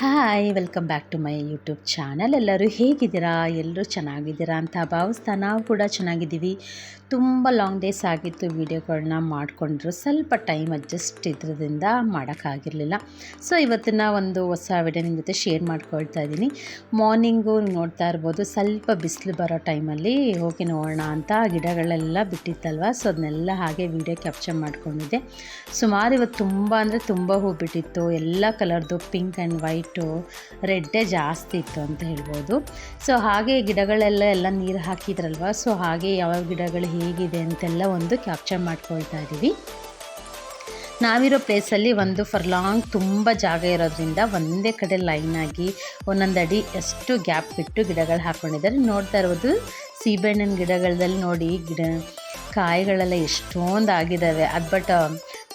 Hi welcome back to my YouTube channel. ಎಲ್ಲರೂ ಹೇಗಿದ್ದೀರಾ? ಎಲ್ಲರೂ ಚೆನ್ನಾಗಿದ್ದೀರಾ ಅಂತ ಭಾವಿಸ್ತಾ ನಾವು ಕೂಡ ಚೆನ್ನಾಗಿದ್ದೀವಿ. ತುಂಬ ಲಾಂಗ್ ಡೇಸ್ ಆಗಿತ್ತು ವೀಡಿಯೋಗಳನ್ನ ಮಾಡಿಕೊಂಡ್ರು, ಸ್ವಲ್ಪ ಟೈಮ್ ಅಡ್ಜಸ್ಟ್ ಇದ್ರದಿಂದ ಮಾಡೋಕ್ಕಾಗಿರಲಿಲ್ಲ. ಸೊ ಇವತ್ತಿನ ಒಂದು ಹೊಸ ವಿಡಿಯೋ ನಿಮ್ಮ ಜೊತೆ ಶೇರ್ ಮಾಡ್ಕೊಳ್ತಾ ಇದ್ದೀನಿ. ಮಾರ್ನಿಂಗು ನೋಡ್ತಾ ಇರ್ಬೋದು, ಸ್ವಲ್ಪ ಬಿಸಿಲು ಬರೋ ಟೈಮಲ್ಲಿ ಹೋಗಿ ನೋಡೋಣ ಅಂತ ಗಿಡಗಳೆಲ್ಲ ಬಿಟ್ಟಿತ್ತಲ್ವ, ಸೊ ಅದನ್ನೆಲ್ಲ ಹಾಗೆ ವೀಡಿಯೋ ಕ್ಯಾಪ್ಚರ್ ಮಾಡ್ಕೊಂಡಿದ್ದೆ. ಸುಮಾರು ಇವತ್ತು ತುಂಬ ಅಂದರೆ ತುಂಬ ಹೂ ಬಿಟ್ಟಿತ್ತು, ಎಲ್ಲ ಕಲರ್ದು, ಪಿಂಕ್ ಆ್ಯಂಡ್ ವೈಟು, ರೆಡ್ಡೇ ಜಾಸ್ತಿ ಇತ್ತು ಅಂತ ಹೇಳ್ಬೋದು. ಸೊ ಹಾಗೆ ಗಿಡಗಳೆಲ್ಲ ನೀರು ಹಾಕಿದ್ರಲ್ವ, ಸೊ ಹಾಗೆ ಯಾವ ಗಿಡಗಳು ಹೇಗಿದೆ ಅಂತೆಲ್ಲ ಒಂದು ಕ್ಯಾಪ್ಚರ್ ಮಾಡ್ಕೊಳ್ತಾ ಇದ್ದೀವಿ. ನಾವಿರೋ ಪ್ಲೇಸಲ್ಲಿ ಒಂದು ಫರ್ಲಾಂಗ್ ತುಂಬ ಜಾಗ ಇರೋದ್ರಿಂದ ಒಂದೇ ಕಡೆ ಲೈನಾಗಿ ಒಂದೊಂದು ಅಡಿ ಅಷ್ಟು ಗ್ಯಾಪ್ ಬಿಟ್ಟು ಗಿಡಗಳು ಹಾಕ್ಕೊಂಡಿದ್ದಾರೆ. ನೋಡ್ತಾ ಇರೋದು ಸೀಬೆಹಣ್ಣಿನ ಗಿಡಗಳಲ್ಲಿ ನೋಡಿ ಕಾಯಿಗಳೆಲ್ಲ ಎಷ್ಟೊಂದು ಆಗಿದ್ದಾವೆ. ಅದು ಬಟ್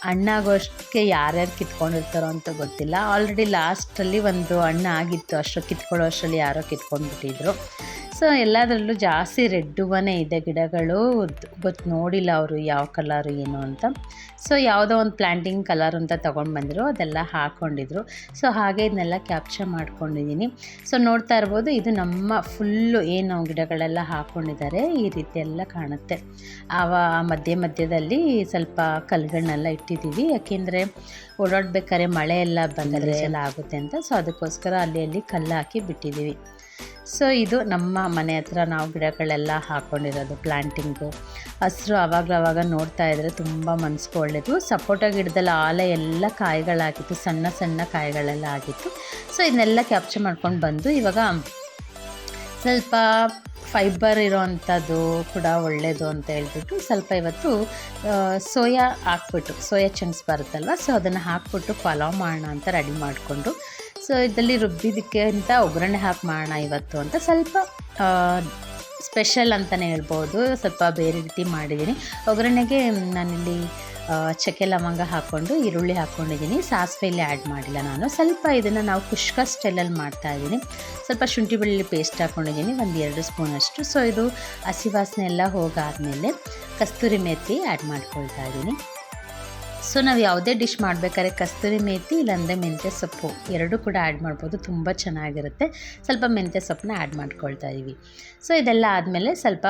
ಹಣ್ಣಾಗೋಷ್ಟಕ್ಕೆ ಯಾರ್ಯಾರು ಕಿತ್ಕೊಂಡಿರ್ತಾರೋ ಅಂತ ಗೊತ್ತಿಲ್ಲ. ಆಲ್ರೆಡಿ ಲಾಸ್ಟಲ್ಲಿ ಒಂದು ಹಣ್ಣು ಆಗಿತ್ತು, ಅಷ್ಟು ಕಿತ್ಕೊಳ್ಳೋ ಅಷ್ಟರಲ್ಲಿ ಯಾರೋ ಕಿತ್ಕೊಂಡ್ಬಿಟ್ಟಿದ್ರು. ಸೊ ಎಲ್ಲದರಲ್ಲೂ ಜಾಸ್ತಿ ರೆಡ್ ಹೂವನೇ ಇದೆ ಗಿಡಗಳು. ನೋಡಿಲ್ಲ ಅವರು ಯಾವ ಕಲರು ಏನು ಅಂತ. ಸೊ ಯಾವುದೋ ಒಂದು ಪ್ಲ್ಯಾಂಟಿಂಗ್ ಕಲರ್ ಅಂತ ತೊಗೊಂಡು ಬಂದರು, ಅದೆಲ್ಲ ಹಾಕ್ಕೊಂಡಿದ್ರು. ಸೊ ಹಾಗೆ ಇದನ್ನೆಲ್ಲ ಕ್ಯಾಪ್ಚರ್ ಮಾಡ್ಕೊಂಡಿದ್ದೀನಿ. ಸೊ ನೋಡ್ತಾ ಇರ್ಬೋದು, ಇದು ನಮ್ಮ ಫುಲ್ಲು ಏನು ಗಿಡಗಳೆಲ್ಲ ಹಾಕ್ಕೊಂಡಿದ್ದಾರೆ ಈ ರೀತಿ ಎಲ್ಲ ಕಾಣುತ್ತೆ. ಮಧ್ಯದಲ್ಲಿ ಸ್ವಲ್ಪ ಕಲ್ಲುಗಳನ್ನೆಲ್ಲ ಇಟ್ಟಿದ್ದೀವಿ, ಯಾಕೆಂದರೆ ಓಡಾಡ್ಬೇಕಾದ್ರೆ ಮಳೆ ಎಲ್ಲ ಬಂದರೆ ಎಲ್ಲ ಆಗುತ್ತೆ ಅಂತ. ಸೊ ಅದಕ್ಕೋಸ್ಕರ ಅಲ್ಲಿ ಕಲ್ಲು ಹಾಕಿ ಬಿಟ್ಟಿದ್ದೀವಿ. ಸೊ ಇದು ನಮ್ಮ ಮನೆ ಹತ್ರ ನಾವು ಗಿಡಗಳೆಲ್ಲ ಹಾಕ್ಕೊಂಡಿರೋದು ಪ್ಲ್ಯಾಂಟಿಂಗು. ಹಸಿರು ಆವಾಗ ನೋಡ್ತಾ ಇದ್ದರೆ ತುಂಬ ಮನಸ್ಸಿಗೆ ಒಳ್ಳೆಯದು. ಸಪೋಟ ಗಿಡದಲ್ಲಿ ಆಲೆ ಎಲ್ಲ ಕಾಯಿಗಳಾಗಿತ್ತು, ಸಣ್ಣ ಸಣ್ಣ ಕಾಯಿಗಳೆಲ್ಲ ಆಗಿತ್ತು. ಸೊ ಇದನ್ನೆಲ್ಲ ಕ್ಯಾಪ್ಚರ್ ಮಾಡ್ಕೊಂಡು ಬಂದು ಇವಾಗ ಸ್ವಲ್ಪ ಫೈಬರ್ ಇರೋವಂಥದ್ದು ಕೂಡ ಒಳ್ಳೆಯದು ಅಂತ ಹೇಳ್ಬಿಟ್ಟು ಸ್ವಲ್ಪ ಇವತ್ತು ಸೋಯಾ ಸೋಯಾ ಚಂಕ್ಸ್ ಬರುತ್ತಲ್ವ, ಸೊ ಅದನ್ನು ಹಾಕ್ಬಿಟ್ಟು ಪಲಾವ್ ಮಾಡೋಣ ಅಂತ ರೆಡಿ ಮಾಡಿಕೊಂಡು, ಸೊ ಇದರಲ್ಲಿ ರುಬ್ಬಿದ್ದಕ್ಕೆ ಅಂತ ಒಗ್ಗರಣೆ ಹಾಕಿ ಮಾಡೋಣ ಇವತ್ತು ಅಂತ ಸ್ವಲ್ಪ ಸ್ಪೆಷಲ್ ಅಂತಲೇ ಹೇಳ್ಬೋದು. ಸ್ವಲ್ಪ ಬೇರೆ ರೀತಿ ಮಾಡಿದ್ದೀನಿ. ಒಗ್ಗರಣೆಗೆ ನಾನಿಲ್ಲಿ ಚಕ್ಕೆ ಲವಂಗ ಹಾಕ್ಕೊಂಡು ಈರುಳ್ಳಿ ಹಾಕ್ಕೊಂಡಿದ್ದೀನಿ, ಸಾಸಿವೆ ಇಲ್ಲಿ ಆ್ಯಡ್ ಮಾಡಿಲ್ಲ ನಾನು. ಸ್ವಲ್ಪ ಇದನ್ನು ನಾವು ಕುಷ್ಕ ಸ್ಟೈಲಲ್ಲಿ ಮಾಡ್ತಾಯಿದ್ದೀನಿ. ಸ್ವಲ್ಪ ಶುಂಠಿ ಬೆಳ್ಳುಳ್ಳಿ ಪೇಸ್ಟ್ ಹಾಕ್ಕೊಂಡಿದ್ದೀನಿ, ಒಂದು 2 ಸ್ಪೂನಷ್ಟು. ಸೊ ಇದು ಹಸಿ ವಾಸನೆ ಎಲ್ಲ ಹೋಗಾದಮೇಲೆ ಕಸ್ತೂರಿ ಮೇಥಿ ಆ್ಯಡ್ ಮಾಡ್ಕೊಳ್ತಾ ಇದ್ದೀನಿ. ಸೊ ನಾವು ಯಾವುದೇ ಡಿಶ್ ಮಾಡಬೇಕಾದ್ರೆ ಕಸ್ತೂರಿ ಮೇಥಿ ಇಲ್ಲಾಂದರೆ ಮೆಂತ್ಯ ಸೊಪ್ಪು ಎರಡೂ ಕೂಡ ಆ್ಯಡ್ ಮಾಡ್ಬೋದು, ತುಂಬ ಚೆನ್ನಾಗಿರುತ್ತೆ. ಸ್ವಲ್ಪ ಮೆಂತ್ಯ ಸೊಪ್ಪನ್ನ ಆ್ಯಡ್ ಮಾಡ್ಕೊಳ್ತಾ ಇದ್ದೀವಿ. ಸೊ ಇದೆಲ್ಲ ಆದಮೇಲೆ ಸ್ವಲ್ಪ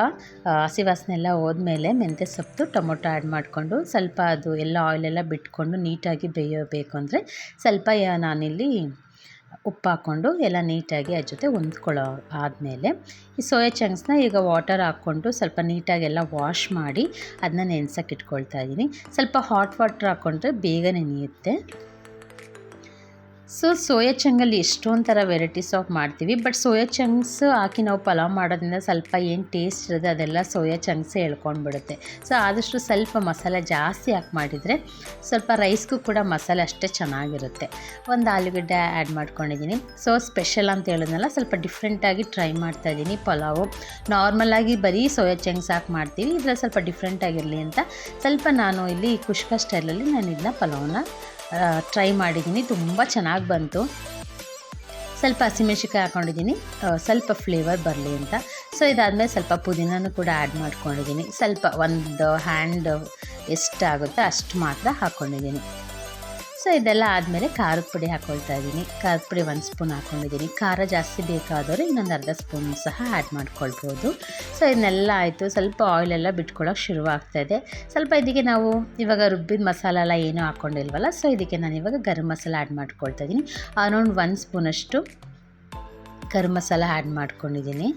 ಹಸಿ ವಾಸನೆ ಎಲ್ಲ ಹೋದ್ಮೇಲೆ ಮೆಂತ್ಯ ಸೊಪ್ಪು ಟೊಮೊಟೊ ಆ್ಯಡ್ ಮಾಡಿಕೊಂಡು ಸ್ವಲ್ಪ ಅದು ಎಲ್ಲ ಆಯಿಲೆಲ್ಲ ಬಿಟ್ಕೊಂಡು ನೀಟಾಗಿ ಬೇಯಬೇಕು ಅಂದರೆ ಸ್ವಲ್ಪ ನಾನಿಲ್ಲಿ ಉಪ್ಪು ಹಾಕ್ಕೊಂಡು ಎಲ್ಲ ನೀಟಾಗಿ ಅದ್ರ ಜೊತೆ ಹೊಂದ್ಕೊಳ್ಳೋ ಆದಮೇಲೆ ಈ ಸೋಯಾ ಚಂಕ್ಸ್ನ ಈಗ ವಾಟರ್ ಹಾಕ್ಕೊಂಡು ಸ್ವಲ್ಪ ನೀಟಾಗೆಲ್ಲ ವಾಶ್ ಮಾಡಿ ಅದನ್ನ ನೆನೆಸೋಕೆ ಇಟ್ಕೊಳ್ತಾ ಇದ್ದೀನಿ. ಸ್ವಲ್ಪ ಹಾಟ್ ವಾಟರ್ ಹಾಕ್ಕೊಂಡ್ರೆ ಬೇಗ ನೆನೆಯುತ್ತೆ. ಸೊ ಸೋಯಾ ಚಂಕಲ್ಲಿ ಎಷ್ಟೊಂದು ಥರ ವೆರೈಟೀಸ್ ಆಫ್ ಮಾಡ್ತೀವಿ, ಬಟ್ ಸೋಯಾ ಚಂಕ್ಸ್ ಹಾಕಿ ನಾವು ಪಲಾವ್ ಮಾಡೋದ್ರಿಂದ ಸ್ವಲ್ಪ ಏನು ಟೇಸ್ಟ್ ಇರೋದು ಅದೆಲ್ಲ ಸೋಯಾ ಚಂಕ್ಸೇ ಹೇಳ್ಕೊಂಡ್ಬಿಡುತ್ತೆ. ಸೊ ಆದಷ್ಟು ಸ್ವಲ್ಪ ಮಸಾಲೆ ಜಾಸ್ತಿ ಹಾಕಿ ಮಾಡಿದರೆ ಸ್ವಲ್ಪ ರೈಸ್ಗೂ ಕೂಡ ಮಸಾಲೆ ಅಷ್ಟೇ ಚೆನ್ನಾಗಿರುತ್ತೆ. ಒಂದು ಆಲೂಗಡ್ಡೆ ಆ್ಯಡ್ ಮಾಡ್ಕೊಂಡಿದ್ದೀನಿ. ಸೊ ಸ್ಪೆಷಲ್ ಅಂತ ಹೇಳಿದ್ನಲ್ಲ, ಸ್ವಲ್ಪ ಡಿಫ್ರೆಂಟಾಗಿ ಟ್ರೈ ಮಾಡ್ತಾಯಿದ್ದೀನಿ ಪಲಾವು. ನಾರ್ಮಲಾಗಿ ಬರೀ ಸೋಯಾ ಚಂಕ್ಸ್ ಹಾಕಿ ಮಾಡ್ತೀವಿ, ಇದರಲ್ಲಿ ಸ್ವಲ್ಪ ಡಿಫ್ರೆಂಟಾಗಿರಲಿ ಅಂತ ಸ್ವಲ್ಪ ನಾನು ಇಲ್ಲಿ ಕುಷ್ಕ ಸ್ಟೈಲಲ್ಲಿ ನಾನು ಇದನ್ನ ಪಲಾವನ್ನ ಟ್ರೈ ಮಾಡಿದ್ದೀನಿ. ತುಂಬ ಚೆನ್ನಾಗಿ ಬಂತು. ಸ್ವಲ್ಪ ಹಸಿಮೆಣ್ಸಿಕಾಯಿ ಹಾಕ್ಕೊಂಡಿದ್ದೀನಿ, ಸ್ವಲ್ಪ ಫ್ಲೇವರ್ ಬರಲಿ ಅಂತ. ಸೊ ಇದಾದಮೇಲೆ ಸ್ವಲ್ಪ ಪುದೀನೂ ಕೂಡ ಆ್ಯಡ್ ಮಾಡ್ಕೊಂಡಿದ್ದೀನಿ. ಸ್ವಲ್ಪ ಒಂದು ಹ್ಯಾಂಡ್ ಎಷ್ಟಾಗುತ್ತೋ ಅಷ್ಟು ಮಾತ್ರ ಹಾಕ್ಕೊಂಡಿದ್ದೀನಿ. ಸೊ ಇದೆಲ್ಲ ಆದಮೇಲೆ ಖಾರದ ಪುಡಿ ಹಾಕ್ಕೊಳ್ತಾ ಇದ್ದೀನಿ. ಖಾರದ ಪುಡಿ 1 ಸ್ಪೂನ್ ಹಾಕ್ಕೊಂಡಿದ್ದೀನಿ. ಖಾರ ಜಾಸ್ತಿ ಬೇಕಾದವರು ಇನ್ನೊಂದು ಅರ್ಧ ಸ್ಪೂನ್ ಸಹ ಆ್ಯಡ್ ಮಾಡ್ಕೊಳ್ಬೋದು. ಸೊ ಇದನ್ನೆಲ್ಲ ಆಯಿತು, ಸ್ವಲ್ಪ ಆಯಿಲೆಲ್ಲ ಬಿಟ್ಕೊಳ್ಳೋಕೆ ಶುರುವಾಗ್ತಾಯಿದೆ. ಸ್ವಲ್ಪ ಇದಕ್ಕೆ ನಾವು ಇವಾಗ ರುಬ್ಬಿದ ಮಸಾಲೆ ಎಲ್ಲ ಏನೂ ಹಾಕ್ಕೊಂಡಿಲ್ವಲ್ಲ, ಸೊ ಇದಕ್ಕೆ ನಾನು ಇವಾಗ ಗರಂ ಮಸಾಲ ಆ್ಯಡ್ ಮಾಡ್ಕೊಳ್ತಾ ಇದ್ದೀನಿ. ಅರೌಂಡ್ 1 ಸ್ಪೂನಷ್ಟು ಗರಂ ಮಸಾಲ ಆ್ಯಡ್ ಮಾಡ್ಕೊಂಡಿದ್ದೀನಿ.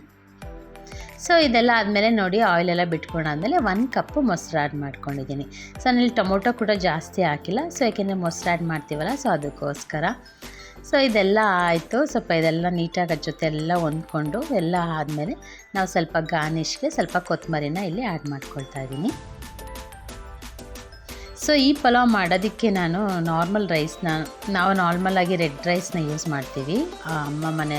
ಸೊ ಇದೆಲ್ಲ ಆದಮೇಲೆ ನೋಡಿ ಆಯಿಲೆಲ್ಲ ಬಿಟ್ಕೊಂಡಾದಮೇಲೆ 1 ಕಪ್ಪು ಮೊಸರು ಆ್ಯಡ್ ಮಾಡ್ಕೊಂಡಿದ್ದೀನಿ. ಸೊ ನಾನಿಲ್ಲಿ ಟೊಮೊಟೊ ಕೂಡ ಜಾಸ್ತಿ ಹಾಕಿಲ್ಲ, ಸೊ ಯಾಕೆಂದರೆ ಮೊಸರು ಆ್ಯಡ್ ಮಾಡ್ತೀವಲ್ಲ, ಸೊ ಅದಕ್ಕೋಸ್ಕರ. ಸೊ ಇದೆಲ್ಲ ಆಯಿತು. ಸ್ವಲ್ಪ ಇದೆಲ್ಲ ನೀಟಾಗಿ ಅದ್ರ ಜೊತೆ ಎಲ್ಲ ಹೊಂದ್ಕೊಂಡು ಎಲ್ಲ ಆದಮೇಲೆ ನಾವು ಸ್ವಲ್ಪ ಗಾರ್ನಿಷ್ಗೆ ಸ್ವಲ್ಪ ಕೊತ್ತಂಬರಿನ ಇಲ್ಲಿ ಆ್ಯಡ್ ಮಾಡ್ಕೊಳ್ತಾ ಇದ್ದೀನಿ. ಸೊ ಈ ಪಲಾವ್ ಮಾಡೋದಕ್ಕೆ ನಾನು ನಾವು ನಾರ್ಮಲಾಗಿ ರೆಡ್ ರೈಸ್ನ ಯೂಸ್ ಮಾಡ್ತೀವಿ, ಅಮ್ಮ ಮನೆ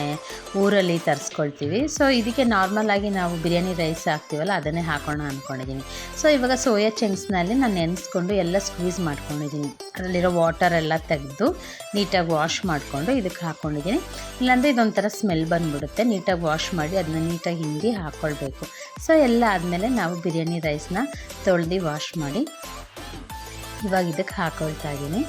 ಊರಲ್ಲಿ ತರಿಸ್ಕೊಳ್ತೀವಿ. ಸೊ ಇದಕ್ಕೆ ನಾರ್ಮಲಾಗಿ ನಾವು ಬಿರಿಯಾನಿ ರೈಸ್ ಹಾಕ್ತೀವಲ್ಲ, ಅದನ್ನೇ ಹಾಕೋಣ ಅಂದ್ಕೊಂಡಿದ್ದೀನಿ. ಸೊ ಇವಾಗ ಸೋಯಾ ಚಂಕ್ಸ್ನಲ್ಲಿ ನಾನು ನೆನೆಸ್ಕೊಂಡು ಎಲ್ಲ ಸ್ಕ್ವೀಸ್ ಮಾಡ್ಕೊಂಡಿದ್ದೀನಿ. ಅದರಲ್ಲಿರೋ ವಾಟರ್ ಎಲ್ಲ ತೆಗೆದು ನೀಟಾಗಿ ವಾಶ್ ಮಾಡಿಕೊಂಡು ಇದಕ್ಕೆ ಹಾಕ್ಕೊಂಡಿದ್ದೀನಿ. ಇಲ್ಲಾಂದರೆ ಇದೊಂಥರ ಸ್ಮೆಲ್ ಬಂದುಬಿಡುತ್ತೆ. ನೀಟಾಗಿ ವಾಶ್ ಮಾಡಿ ಅದನ್ನ ನೀಟಾಗಿ ಹಿಂಡಿ ಹಾಕ್ಕೊಳ್ಬೇಕು. ಸೊ ಎಲ್ಲ ಆದಮೇಲೆ ನಾವು ಬಿರಿಯಾನಿ ರೈಸ್ನ ತೊಳೆದು ವಾಶ್ ಮಾಡಿ ಇವಾಗ ಇದಕ್ಕೆ ಹಾಕ್ಕೊಳ್ತಾ ಇದ್ದೀನಿ.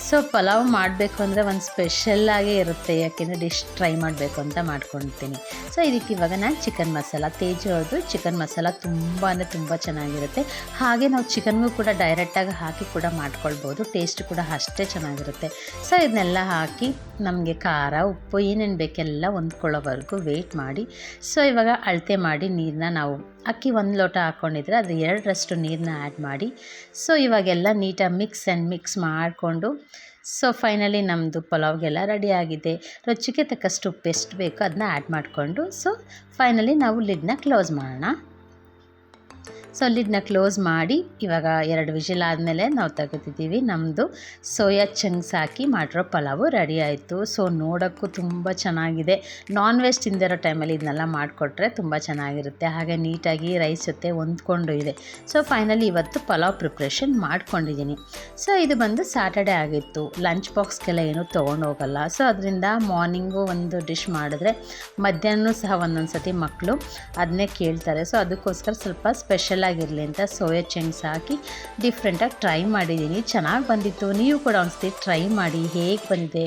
ಸೊ ಪಲಾವ್ ಮಾಡಬೇಕು ಅಂದರೆ ಒಂದು ಸ್ಪೆಷಲ್ಲಾಗೇ ಇರುತ್ತೆ, ಯಾಕೆಂದರೆ ಡಿಶ್ ಟ್ರೈ ಮಾಡಬೇಕು ಅಂತ ಮಾಡ್ಕೊಳ್ತೀನಿ. ಸೊ ಇದಕ್ಕೆ ಇವಾಗ ನಾನು ಚಿಕನ್ ಮಸಾಲ, ತೇಜು ಅವ್ರದ್ದು ಚಿಕನ್ ಮಸಾಲ ತುಂಬ ಅಂದರೆ ತುಂಬ ಚೆನ್ನಾಗಿರುತ್ತೆ. ಹಾಗೆ ನಾವು ಚಿಕನ್ಗೂ ಕೂಡ ಡೈರೆಕ್ಟಾಗಿ ಹಾಕಿ ಕೂಡ ಮಾಡ್ಕೊಳ್ಬೋದು, ಟೇಸ್ಟ್ ಕೂಡ ಅಷ್ಟೇ ಚೆನ್ನಾಗಿರುತ್ತೆ. ಸೊ ಇದನ್ನೆಲ್ಲ ಹಾಕಿ ನಮಗೆ ಖಾರ ಉಪ್ಪು ಏನೇನು ಬೇಕೆಲ್ಲ ಹೊಂದ್ಕೊಳ್ಳೋವರೆಗೂ ವೆಯ್ಟ್ ಮಾಡಿ. ಸೊ ಇವಾಗ ಅಳತೆ ಮಾಡಿ ನೀರನ್ನ, ನಾವು ಅಕ್ಕಿ 1 ಲೋಟ ಹಾಕ್ಕೊಂಡಿದ್ರೆ ಅದು 2ರಷ್ಟು ನೀರನ್ನ ಆ್ಯಡ್ ಮಾಡಿ. ಸೊ ಇವಾಗೆಲ್ಲ ನೀಟಾಗಿ ಮಿಕ್ಸ್ ಮಾಡಿಕೊಂಡು, ಸೊ ಫೈನಲಿ ನಮ್ಮದು ಪಲಾವ್ಗೆಲ್ಲ ರೆಡಿಯಾಗಿದೆ. ರುಚಿಗೆ ತಕ್ಕಷ್ಟು ಉಪ್ಪು ಎಷ್ಟು ಬೇಕೋ ಅದನ್ನ ಆ್ಯಡ್ ಮಾಡಿಕೊಂಡು, ಸೊ ಫೈನಲಿ ನಾವು ಲಿಡ್ನ ಕ್ಲೋಸ್ ಮಾಡೋಣ. ಸೊ ಲಿಡ್ನ ಕ್ಲೋಸ್ ಮಾಡಿ ಇವಾಗ 2 ವಿಷಿಲ್ ಆದಮೇಲೆ ನಾವು ತೆಗೆದಿದ್ದೀವಿ. ನಮ್ಮದು ಸೋಯಾ ಚಂಕ್ಸ್ ಹಾಕಿ ಮಾಡಿರೋ ಪಲಾವು ರೆಡಿ ಆಯಿತು. ಸೊ ನೋಡೋಕ್ಕೂ ತುಂಬ ಚೆನ್ನಾಗಿದೆ. ನಾನ್ ವೆಜ್ ತಿಂದಿರೋ ಟೈಮಲ್ಲಿ ಇದನ್ನೆಲ್ಲ ಮಾಡಿಕೊಟ್ರೆ ತುಂಬ ಚೆನ್ನಾಗಿರುತ್ತೆ. ಹಾಗೆ ನೀಟಾಗಿ ರೈಸ್ ಜೊತೆ ಹೊಂದ್ಕೊಂಡು ಇದೆ. ಸೊ ಫೈನಲಿ ಇವತ್ತು ಪಲಾವ್ ಪ್ರಿಪ್ರೇಷನ್ ಮಾಡ್ಕೊಂಡಿದ್ದೀನಿ. ಸೊ ಇದು ಬಂದು ಸ್ಯಾಟರ್ಡೆ ಆಗಿತ್ತು. ಲಂಚ್ ಬಾಕ್ಸ್ಗೆಲ್ಲ ಏನೂ ತೊಗೊಂಡೋಗಲ್ಲ. ಸೊ ಅದರಿಂದ ಮಾರ್ನಿಂಗು ಒಂದು ಡಿಶ್ ಮಾಡಿದ್ರೆ ಮಧ್ಯಾಹ್ನ ಸಹ ಒಂದೊಂದು ಸತಿ ಮಕ್ಕಳು ಅದನ್ನೇ ಕೇಳ್ತಾರೆ. ಸೊ ಅದಕ್ಕೋಸ್ಕರ ಸ್ವಲ್ಪ ಸ್ಪೆಷಲ್ ಆಗಿರಲಿ ಅಂತ ಸೋಯಾ ಚಂಕ್ಸ್ ಹಾಕಿ ಡಿಫ್ರೆಂಟಾಗಿ ಟ್ರೈ ಮಾಡಿದ್ದೀನಿ. ಚೆನ್ನಾಗಿ ಬಂದಿತ್ತು. ನೀವು ಕೂಡ ಒಂದ್ಸತಿ ಟ್ರೈ ಮಾಡಿ, ಹೇಗೆ ಬಂದಿದೆ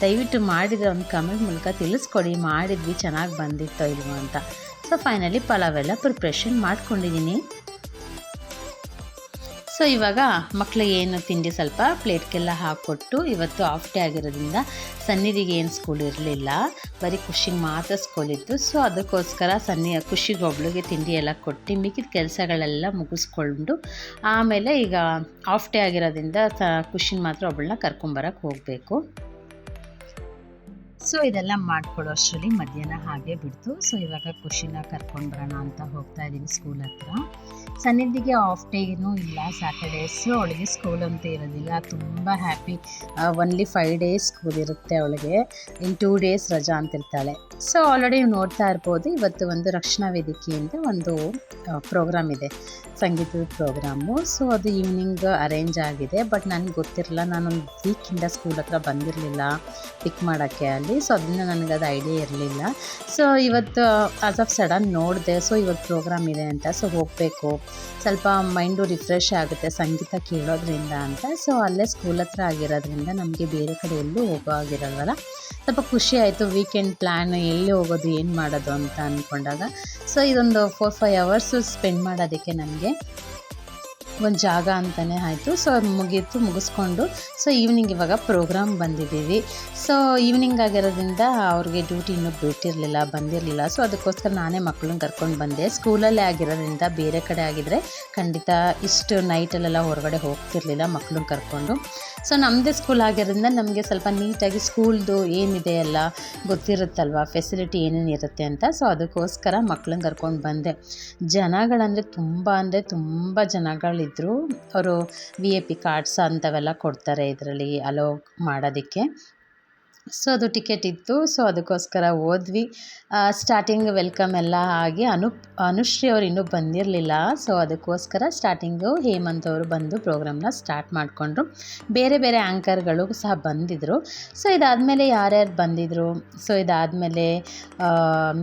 ದಯವಿಟ್ಟು ಮಾಡಿದರೆ ಒಂದು ಕಮೆಂಟ್ ಮೂಲಕ ತಿಳಿಸ್ಕೊಡಿ, ಮಾಡಿದ್ವಿ ಚೆನ್ನಾಗಿ ಬಂದಿತ್ತೋ ಇಲ್ವೋ ಅಂತ. ಸೊ ಫೈನಲಿ ಪಲಾವೆಲ್ಲ ಪ್ರಿಪ್ರೇಷನ್ ಮಾಡ್ಕೊಂಡಿದ್ದೀನಿ. ಸೊ ಇವಾಗ ಮಕ್ಕಳಿಗೆ ಏನು ತಿಂಡಿ ಸ್ವಲ್ಪ ಪ್ಲೇಟ್ಗೆಲ್ಲ ಹಾಕ್ಕೊಟ್ಟು, ಇವತ್ತು ಆಫ್ ಡೇ ಆಗಿರೋದ್ರಿಂದ ಸನ್ನಿಧಿಗೆ ಏನು ಸ್ಕೂಲ್ ಇರಲಿಲ್ಲ, ಬರೀ ಖುಷಿಗೆ ಮಾತ್ರ ಸ್ಕೂಲ್ ಇತ್ತು. ಸೊ ಅದಕ್ಕೋಸ್ಕರ ಖುಷಿಗೆ ಒಬ್ಳಿಗೆ ತಿಂಡಿ ಎಲ್ಲ ಕೊಟ್ಟು ಮಿಕ್ಕಿದ ಕೆಲಸಗಳೆಲ್ಲ ಮುಗಿಸ್ಕೊಂಡು ಆಮೇಲೆ ಈಗ ಆಫ್ ಡೇ ಆಗಿರೋದ್ರಿಂದ ಖುಷಿನ ಮಾತ್ರ ಒಬ್ಬಳನ್ನ ಕರ್ಕೊಂಬರಕ್ಕೆ ಹೋಗಬೇಕು. ಸೊ ಇದೆಲ್ಲ ಮಾಡಿಕೊಡೋ ಅಷ್ಟರಲ್ಲಿ ಮಧ್ಯಾಹ್ನ ಹಾಗೆ ಬಿಡ್ತು. ಸೊ ಇವಾಗ ಖುಷಿನ ಕರ್ಕೊಂಡು ಬರೋಣ ಅಂತ ಹೋಗ್ತಾ ಇದ್ದೀನಿ ಸ್ಕೂಲ್ ಹತ್ರ. ಸನ್ನಿಧಿಗೆ ಆಫ್ ಡೇ ಏನೂ ಇಲ್ಲ, ಸ್ಯಾಟರ್ಡೇಸು ಅವಳಿಗೆ ಸ್ಕೂಲ್ ಅಂತ ಇರೋದಿಲ್ಲ. ತುಂಬ ಹ್ಯಾಪಿ. ಒನ್ಲಿ 5 ಡೇಸ್ ಸ್ಕೂಲ್ ಇರುತ್ತೆ ಅವಳಿಗೆ, ಇನ್ನು 2 ಡೇಸ್ ರಜಾ ಅಂತಿರ್ತಾಳೆ. ಸೊ ಆಲ್ರೆಡಿ ನೀವು ನೋಡ್ತಾ ಇರ್ಬೋದು, ಇವತ್ತು ಒಂದು ರಕ್ಷಣಾ ವೇದಿಕೆಯಿಂದ ಒಂದು ಪ್ರೋಗ್ರಾಮ್ ಇದೆ, ಸಂಗೀತದ ಪ್ರೋಗ್ರಾಮು. ಸೊ ಅದು ಈವ್ನಿಂಗ್ ಅರೇಂಜ್ ಆಗಿದೆ. ಬಟ್ ನನಗೆ ಗೊತ್ತಿರಲಿಲ್ಲ, ನಾನೊಂದು ವೀಕಿಂದ ಸ್ಕೂಲ್ ಹತ್ರ ಬಂದಿರಲಿಲ್ಲ ಪಿಕ್ ಮಾಡೋಕ್ಕೆ ಅಲ್ಲಿ. ಸೊ ಅದರಿಂದ ನನಗದು ಐಡಿಯಾ ಇರಲಿಲ್ಲ. ಸೊ ಇವತ್ತು ಆಸ್ ಆಫ್ ಸಡನ್ ನೋಡಿದೆ. ಸೊ ಇವತ್ತು ಪ್ರೋಗ್ರಾಮ್ ಇದೆ ಅಂತ. ಸೊ ಹೋಗಬೇಕು, ಸ್ವಲ್ಪ ಮೈಂಡು ರಿಫ್ರೆಶ್ ಆಗುತ್ತೆ ಸಂಗೀತ ಕೇಳೋದ್ರಿಂದ ಅಂತ. ಸೊ ಅಲ್ಲೇ ಸ್ಕೂಲ್ ಹತ್ರ ಆಗಿರೋದ್ರಿಂದ ನಮಗೆ ಬೇರೆ ಕಡೆ ಎಲ್ಲೂ ಹೋಗೋ ಆಗಿರಲ್ವಲ್ಲ, ಸ್ವಲ್ಪ ಖುಷಿ ಆಯಿತು. ವೀಕೆಂಡ್ ಪ್ಲ್ಯಾನ್ ಎಲ್ಲಿ ಹೋಗೋದು ಏನು ಮಾಡೋದು ಅಂತ ಅಂದ್ಕೊಂಡಾಗ ಸೊ ಇದೊಂದು 4-5 ಅವರ್ಸು ಸ್ಪೆಂಡ್ ಮಾಡೋದಕ್ಕೆ ನಮಗೆ ಒಂದು ಜಾಗ ಅಂತಲೇ ಆಯಿತು. ಸೊ ಮುಗಿಸ್ಕೊಂಡು ಸೊ ಈವ್ನಿಂಗ್ ಇವಾಗ ಪ್ರೋಗ್ರಾಮ್ ಬಂದಿದ್ದೀವಿ. ಸೊ ಈವ್ನಿಂಗ್ ಆಗಿರೋದ್ರಿಂದ ಅವ್ರಿಗೆ ಡ್ಯೂಟಿ ಇನ್ನೂ ಬಿಟ್ಟಿರಲಿಲ್ಲ, ಬಂದಿರಲಿಲ್ಲ. ಸೊ ಅದಕ್ಕೋಸ್ಕರ ನಾನೇ ಮಕ್ಕಳನ್ನ ಕರ್ಕೊಂಡು ಬಂದೆ. ಸ್ಕೂಲಲ್ಲೇ ಆಗಿರೋದ್ರಿಂದ ಬೇರೆ ಕಡೆ ಆಗಿದ್ದರೆ ಖಂಡಿತ ಇಷ್ಟು ನೈಟಲ್ಲೆಲ್ಲ ಹೊರಗಡೆ ಹೋಗ್ತಿರ್ಲಿಲ್ಲ ಮಕ್ಕಳನ್ನ ಕರ್ಕೊಂಡು. ಸೊ ನಮ್ಮದೇ ಸ್ಕೂಲ್ ಆಗಿರೋದ್ರಿಂದ ನಮಗೆ ಸ್ವಲ್ಪ ನೀಟಾಗಿ ಸ್ಕೂಲ್ದು ಏನಿದೆ ಎಲ್ಲ ಗೊತ್ತಿರುತ್ತಲ್ವ, ಫೆಸಿಲಿಟಿ ಏನೇನು ಇರುತ್ತೆ ಅಂತ. ಸೊ ಅದಕ್ಕೋಸ್ಕರ ಮಕ್ಕಳನ್ನ ಕರ್ಕೊಂಡು ಬಂದೆ. ಜನಗಳಂದರೆ ತುಂಬ ಜನಗಳಿದ್ದರು. ಅವರು VIP ಕಾರ್ಡ್ಸ್ ಅಂಥವೆಲ್ಲ ಕೊಡ್ತಾರೆ ಇದರಲ್ಲಿ ಅಲೋ ಮಾಡೋದಕ್ಕೆ. ಸೊ ಅದು ಟಿಕೆಟ್ ಇತ್ತು. ಸೊ ಅದಕ್ಕೋಸ್ಕರ ಹೋದ್ವಿ. ಸ್ಟಾರ್ಟಿಂಗ್ ವೆಲ್ಕಮ್ ಎಲ್ಲ ಆಗಿ ಅನುಶ್ರೀ ಅವ್ರು ಇನ್ನೂ ಬಂದಿರಲಿಲ್ಲ. ಸೊ ಅದಕ್ಕೋಸ್ಕರ ಸ್ಟಾರ್ಟಿಂಗು ಹೇಮಂತ್ ಅವರು ಬಂದು ಪ್ರೋಗ್ರಾಮ್ನ ಸ್ಟಾರ್ಟ್ ಮಾಡಿಕೊಂಡ್ರು. ಬೇರೆ ಬೇರೆ ಆ್ಯಂಕರ್ಗಳು ಸಹ ಬಂದಿದ್ದರು. ಸೊ ಇದಾದಮೇಲೆ ಯಾರ್ಯಾರು ಬಂದಿದ್ದರು, ಸೊ ಇದಾದಮೇಲೆ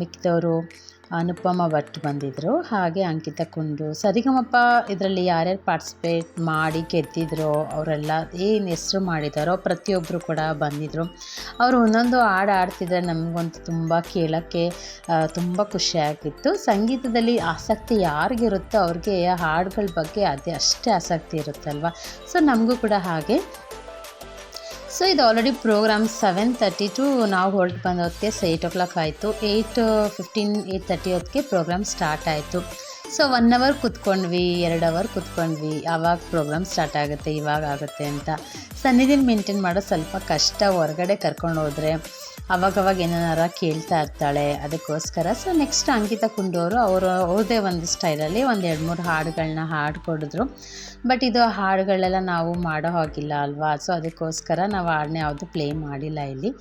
ಮಿಕ್ಕಿದವರು ಅನುಪಮ ಭಟ್ ಬಂದಿದ್ದರು, ಹಾಗೆ ಅಂಕಿತಾ ಕುಂಡು, ಸರಿಗಮಪ ಇದರಲ್ಲಿ ಯಾರ್ಯಾರು ಪಾರ್ಟಿಸಿಪೇಟ್ ಮಾಡಿ ಗೆದ್ದಿದ್ರು ಅವರೆಲ್ಲ ಏನು ಹೆಸರು ಮಾಡಿದಾರೋ ಪ್ರತಿಯೊಬ್ಬರು ಕೂಡ ಬಂದಿದ್ದರು. ಅವರು ಒಂದೊಂದು ಹಾಡು ಆಡ್ತಿದ್ರೆ ನಮಗಂತೂ ತುಂಬ ಕೇಳೋಕ್ಕೆ ತುಂಬ ಖುಷಿಯಾಗಿತ್ತು. ಸಂಗೀತದಲ್ಲಿ ಆಸಕ್ತಿ ಯಾರಿಗಿರುತ್ತೋ ಅವ್ರಿಗೆ ಹಾಡುಗಳ ಬಗ್ಗೆ ಅಷ್ಟೇ ಆಸಕ್ತಿ ಇರುತ್ತಲ್ವ. ಸೊ ನಮಗೂ ಕೂಡ ಹಾಗೆ. ಸೊ ಇದು ಆಲ್ರೆಡಿ ಪ್ರೋಗ್ರಾಮ್ 7:30 ನಾವು ಹೊರಟು ಬಂದೋದಕ್ಕೆ 8 o'clock ಆಯಿತು. 8:15 8:30 ಹೊತ್ತಿಗೆ ಪ್ರೋಗ್ರಾಮ್ ಸ್ಟಾರ್ಟ್ ಆಯಿತು. ಸೊ 1 ಅವರ್ ಕೂತ್ಕೊಂಡ್ವಿ, 2 ಅವರ್ ಕೂತ್ಕೊಂಡ್ವಿ. ಆವಾಗ ಪ್ರೋಗ್ರಾಮ್ ಸ್ಟಾರ್ಟ್ ಆಗುತ್ತೆ, ಇವಾಗ ಆಗುತ್ತೆ ಅಂತ. ಸನ್ನಿಧಿನ ಮೇಂಟೈನ್ ಮಾಡೋದು ಸ್ವಲ್ಪ ಕಷ್ಟ. ಹೊರಗಡೆ ಕರ್ಕೊಂಡು ಹೋದರೆ ಅವಾಗವಾಗ ಏನಾರ ಕೇಳ್ತಾ ಇರ್ತಾಳೆ, ಅದಕ್ಕೋಸ್ಕರ. ಸೊ ನೆಕ್ಸ್ಟ್ ಅಂಕಿತಾ ಕುಂಡವರು ಅವ್ರದ್ದೇ ಒಂದು ಸ್ಟೈಲಲ್ಲಿ 1-2-3 ಹಾಡುಗಳನ್ನ ಹಾಡ್ಕೊಡಿದ್ರು. ಬಟ್ ಇದು ಹಾಡುಗಳೆಲ್ಲ ನಾವು ಮಾಡೋ ಹಾಗಿಲ್ಲ ಅಲ್ವಾ. ಸೊ ಅದಕ್ಕೋಸ್ಕರ ನಾವು ಹಾಡನ್ನ ಯಾವುದು ಪ್ಲೇ ಮಾಡಿಲ್ಲ ಇಲ್ಲಿ.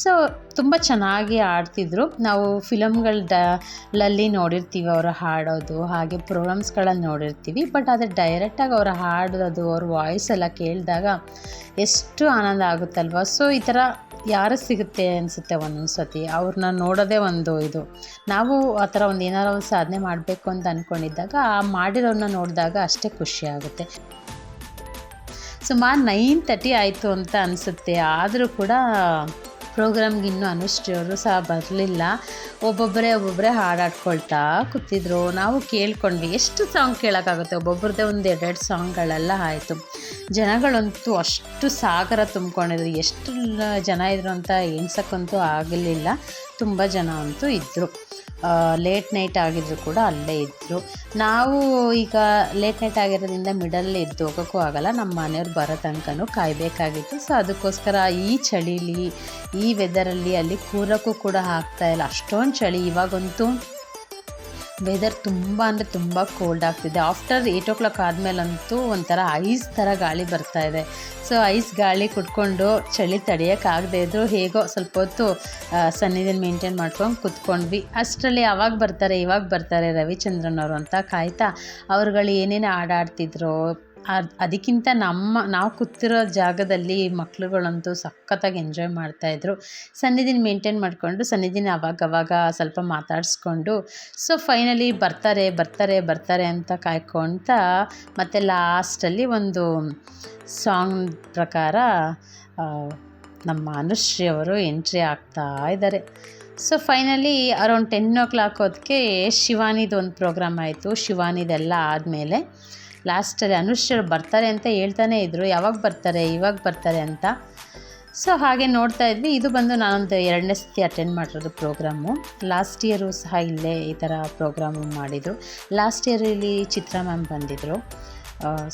ಸೊ ತುಂಬ ಚೆನ್ನಾಗಿ ಆಡ್ತಿದ್ರು. ನಾವು ಫಿಲಮ್ಗಳಲ್ಲಿ ನೋಡಿರ್ತೀವಿ ಅವರು ಹಾಡೋದು, ಹಾಗೆ ಪ್ರೋಗ್ರಾಮ್ಸ್ಗಳಲ್ಲಿ ನೋಡಿರ್ತೀವಿ. ಬಟ್ ಆದರೆ ಡೈರೆಕ್ಟಾಗಿ ಅವ್ರು ಹಾಡೋದು, ಅವ್ರ ವಾಯ್ಸ್ ಎಲ್ಲ ಕೇಳಿದಾಗ ಎಷ್ಟು ಆನಂದ ಆಗುತ್ತಲ್ವ. ಸೊ ಈ ಥರ ಯಾರು ಸಿಗುತ್ತೆ ಅನಿಸುತ್ತೆ ಒಂದೊಂದು ಸತಿ. ಅವ್ರನ್ನ ನೋಡೋದೇ ಒಂದು ಇದು. ನಾವು ಆ ಥರ ಒಂದು ಏನಾರು ಒಂದು ಸಾಧನೆ ಮಾಡಬೇಕು ಅಂತ ಅಂದ್ಕೊಂಡಿದ್ದಾಗ ಆ ಮಾಡಿರೋರನ್ನ ನೋಡಿದಾಗ ಅಷ್ಟೇ ಖುಷಿ ಆಗುತ್ತೆ. ಸುಮಾರು 9:30 ಆಯಿತು ಅಂತ ಅನಿಸುತ್ತೆ. ಆದರೂ ಕೂಡ ಪ್ರೋಗ್ರಾಮ್ಗೆ ಇನ್ನೂ ಅನುಶ್ರೀ ಅವರು ಸಹ ಬರಲಿಲ್ಲ. ಒಬ್ಬೊಬ್ಬರೇ ಹಾಡಾಡ್ಕೊಳ್ತಾ ಕೂತಿದ್ರು. ನಾವು ಕೇಳ್ಕೊಂಡ್ವಿ. ಎಷ್ಟು ಸಾಂಗ್ ಕೇಳೋಕ್ಕಾಗುತ್ತೆ, ಒಬ್ಬೊಬ್ರದ್ದೇ ಒಂದು 2 ಸಾಂಗ್ಗಳೆಲ್ಲ ಆಯಿತು. ಜನಗಳಂತೂ ಅಷ್ಟು ಸಾಗರ ತುಂಬ್ಕೊಂಡಿದ್ರು. ಎಷ್ಟು ಜನ ಇದ್ರು ಅಂತ ಎಣ್ಸೋಕ್ಕಂತೂ ಆಗಲಿಲ್ಲ. ತುಂಬ ಜನ ಅಂತೂ ಇದ್ದರು. ಲೇಟ್ ನೈಟ್ ಆಗಿದ್ರು ಕೂಡ ಅಲ್ಲೇ ಇದ್ದರು. ನಾವು ಈಗ ಲೇಟ್ ನೈಟ್ ಆಗಿರೋದ್ರಿಂದ ಮಿಡಲ್ಲೇ ಇದ್ದು ಹೋಗೋಕ್ಕೂ ಆಗೋಲ್ಲ. ನಮ್ಮ ಮನೆಯವ್ರು ಬರೋ ತನಕನೂ ಕಾಯಬೇಕಾಗಿತ್ತು. ಸೊ ಅದಕ್ಕೋಸ್ಕರ ಈ ಚಳಿಲಿ, ಈ ವೆದರಲ್ಲಿ ಅಲ್ಲಿ ಕೂರೋಕ್ಕೂ ಕೂಡ ಆಗ್ತಾಯಿಲ್ಲ. ಅಷ್ಟೊಂದು ಚಳಿ. ಇವಾಗಂತೂ ವೆದರ್ ತುಂಬ ಅಂದರೆ ತುಂಬ ಕೋಲ್ಡ್ ಆಗ್ತಿದೆ. ಆಫ್ಟರ್ 8 o'clock ಆದಮೇಲಂತೂ ಒಂಥರ ಐಸ್ ಥರ ಗಾಳಿ ಬರ್ತಾಯಿದೆ. ಸೊ ಐಸ್ ಗಾಳಿ ಕುಟ್ಕೊಂಡು ಚಳಿ ತಡೆಯೋಕ್ಕಾಗದೇ ಇದ್ದರೂ ಹೇಗೋ ಸ್ವಲ್ಪ ಹೊತ್ತು ಸನ್ನಿಧಿನ ಮೇಂಟೈನ್ ಮಾಡ್ಕೊಂಡು ಕೂತ್ಕೊಂಡ್ವಿ. ಅಷ್ಟರಲ್ಲಿ ಯಾವಾಗ ಬರ್ತಾರೆ ಇವಾಗ ಬರ್ತಾರೆ ರವಿಚಂದ್ರನ್ ಅವರು ಅಂತ ಕಾಯ್ತಾ ಅವ್ರುಗಳು ಏನೇನು ಆಡ್ತಿದ್ರು. ಅದಕ್ಕಿಂತ ನಾವು ಕೂತಿರೋ ಜಾಗದಲ್ಲಿ ಮಕ್ಳುಗಳಂತೂ ಸಖತ್ತಾಗಿ ಎಂಜಾಯ್ ಮಾಡ್ತಾಯಿದ್ರು. ಸನ್ನಿಧಿನ ಮೇಂಟೈನ್ ಮಾಡಿಕೊಂಡು ಸನ್ನಿಧಿನ ಅವಾಗವಾಗ ಸ್ವಲ್ಪ ಮಾತಾಡಿಸ್ಕೊಂಡು ಸೊ ಫೈನಲಿ ಬರ್ತಾರೆ ಅಂತ ಕಾಯ್ಕೊಳ್ತಾ ಮತ್ತು ಲಾಸ್ಟಲ್ಲಿ ಒಂದು ಸಾಂಗ್ ಪ್ರಕಾರ ನಮ್ಮ ಅನುಶ್ರೀ ಅವರು ಎಂಟ್ರಿ ಆಗ್ತಾ ಇದ್ದಾರೆ. ಸೊ ಫೈನಲಿ ಅರೌಂಡ್ 10 o'clock ಹೊತ್ತಿಗೆ ಶಿವಾನಿದು ಒಂದು ಪ್ರೋಗ್ರಾಮ್ ಆಯಿತು. ಶಿವಾನಿದೆಲ್ಲ ಆದಮೇಲೆ ಲಾಸ್ಟಲ್ಲಿ ಅನುಶ್ರೀ ಅವ್ರು ಬರ್ತಾರೆ ಅಂತ ಹೇಳ್ತಾನೆ ಇದ್ದರು. ಯಾವಾಗ ಬರ್ತಾರೆ ಅಂತ. ಸೊ ಹಾಗೆ ನೋಡ್ತಾ ಇದ್ವಿ. ಇದು ಬಂದು ನಾನೊಂದು 2ನೇ ಸತಿ ಅಟೆಂಡ್ ಮಾಡಿರೋದು ಪ್ರೋಗ್ರಾಮು. ಲಾಸ್ಟ್ ಇಯರು ಸಹ ಇಲ್ಲೇ ಈ ಥರ ಪ್ರೋಗ್ರಾಮು ಮಾಡಿದರು. ಲಾಸ್ಟ್ ಇಯರ್ ಇಲ್ಲಿ ಚಿತ್ರಾ ಮ್ಯಾಮ್ ಬಂದಿದ್ದರು.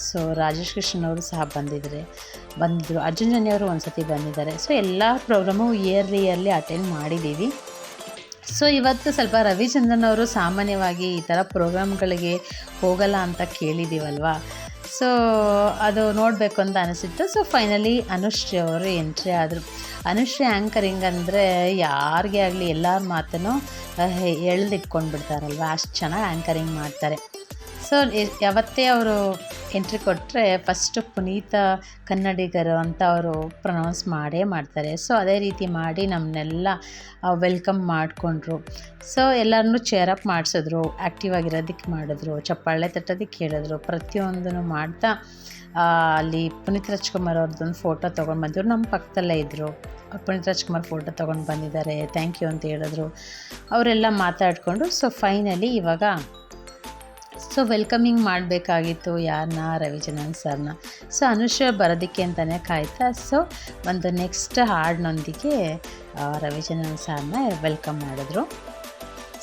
ಸೊ ರಾಜೇಶ್ ಕೃಷ್ಣನ್ ಅವರು ಸಹ ಬಂದಿದ್ದರು. ಅರ್ಜುನ್ ಜನ್ಯವರು ಒಂದು ಸತಿ ಬಂದಿದ್ದಾರೆ. ಸೊ ಎಲ್ಲ ಪ್ರೋಗ್ರಾಮು ಇಯರ್ಲಿ ಅಟೆಂಡ್ ಮಾಡಿದ್ದೀವಿ. ಸೊ ಇವತ್ತು ಸ್ವಲ್ಪ ರವಿಚಂದ್ರನ್ ಅವರು ಸಾಮಾನ್ಯವಾಗಿ ಈ ಥರ ಪ್ರೋಗ್ರಾಮ್ಗಳಿಗೆ ಹೋಗಲ್ಲ ಅಂತ ಕೇಳಿದ್ದೀವಲ್ವ. ಸೊ ಅದು ನೋಡಬೇಕು ಅಂತ ಅನಿಸಿತ್ತು. ಸೊ ಫೈನಲಿ ಅನುಶ್ರೀ ಅವರು ಎಂಟ್ರಿ ಆದರು. ಅನುಶ್ರೀ ಆ್ಯಂಕರಿಂಗ್ ಅಂದರೆ ಯಾರಿಗೇ ಆಗಲಿ ಎಲ್ಲರ ಮಾತನ್ನು ಎಳೆದಿಟ್ಕೊಂಡು ಬಿಡ್ತಾರಲ್ವ, ಅಷ್ಟು ಚೆನ್ನಾಗಿ ಆ್ಯಂಕರಿಂಗ್ ಮಾಡ್ತಾರೆ. ಸೊ ಯಾವತ್ತೇ ಅವರು ಎಂಟ್ರಿ ಕೊಟ್ಟರೆ ಫಸ್ಟು ಪುನೀತ ಕನ್ನಡಿಗರು ಅಂತ ಅವರು ಪ್ರೊನೌನ್ಸ್ ಮಾಡೇ ಮಾಡ್ತಾರೆ. ಸೊ ಅದೇ ರೀತಿ ಮಾಡಿ ನಮ್ಮನ್ನೆಲ್ಲ ವೆಲ್ಕಮ್ ಮಾಡಿಕೊಂಡ್ರು. ಸೊ ಎಲ್ಲರನ್ನೂ ಚೇರಪ್ ಮಾಡಿಸಿದ್ರು, ಆ್ಯಕ್ಟಿವ್ ಆಗಿರೋದಕ್ಕೆ ಮಾಡಿದ್ರು, ಚಪ್ಪಾಳೆ ತಟ್ಟೋದಕ್ಕೆ ಹೇಳಿದ್ರು. ಪ್ರತಿಯೊಂದನ್ನು ಮಾಡ್ತಾ ಅಲ್ಲಿ ಪುನೀತ್ ರಾಜ್ಕುಮಾರ್ ಅವ್ರದ್ದೊಂದು ಫೋಟೋ ತೊಗೊಂಡು ಬಂದಿದ್ರು. ನಮ್ಮ ಪಕ್ಕದಲ್ಲೇ ಇದ್ದರು. ಪುನೀತ್ ರಾಜ್ಕುಮಾರ್ ಫೋಟೋ ತೊಗೊಂಡು ಬಂದಿದ್ದಾರೆ, ಥ್ಯಾಂಕ್ ಯು ಅಂತ ಹೇಳಿದ್ರು. ಅವರೆಲ್ಲ ಮಾತಾಡಿಕೊಂಡು ಸೊ ಫೈನಲಿ ಇವಾಗ ಸೊ ವೆಲ್ಕಮಿಂಗ್ ಮಾಡಬೇಕಾಗಿತ್ತು ಯಾರನ್ನ, ರವಿಚಂದ್ರನ್ ಸರ್ನ. ಸೊ ಅನುಶ್ರೀ ಬರೋದಕ್ಕೆ ಅಂತಲೇ ಕಾಯ್ತಾ ಸೊ ಒಂದು ನೆಕ್ಸ್ಟ್ ಹಾಡಿನೊಂದಿಗೆ ರವಿಚಂದ್ರನ್ ಸರ್ನ ವೆಲ್ಕಮ್ ಮಾಡಿದ್ರು.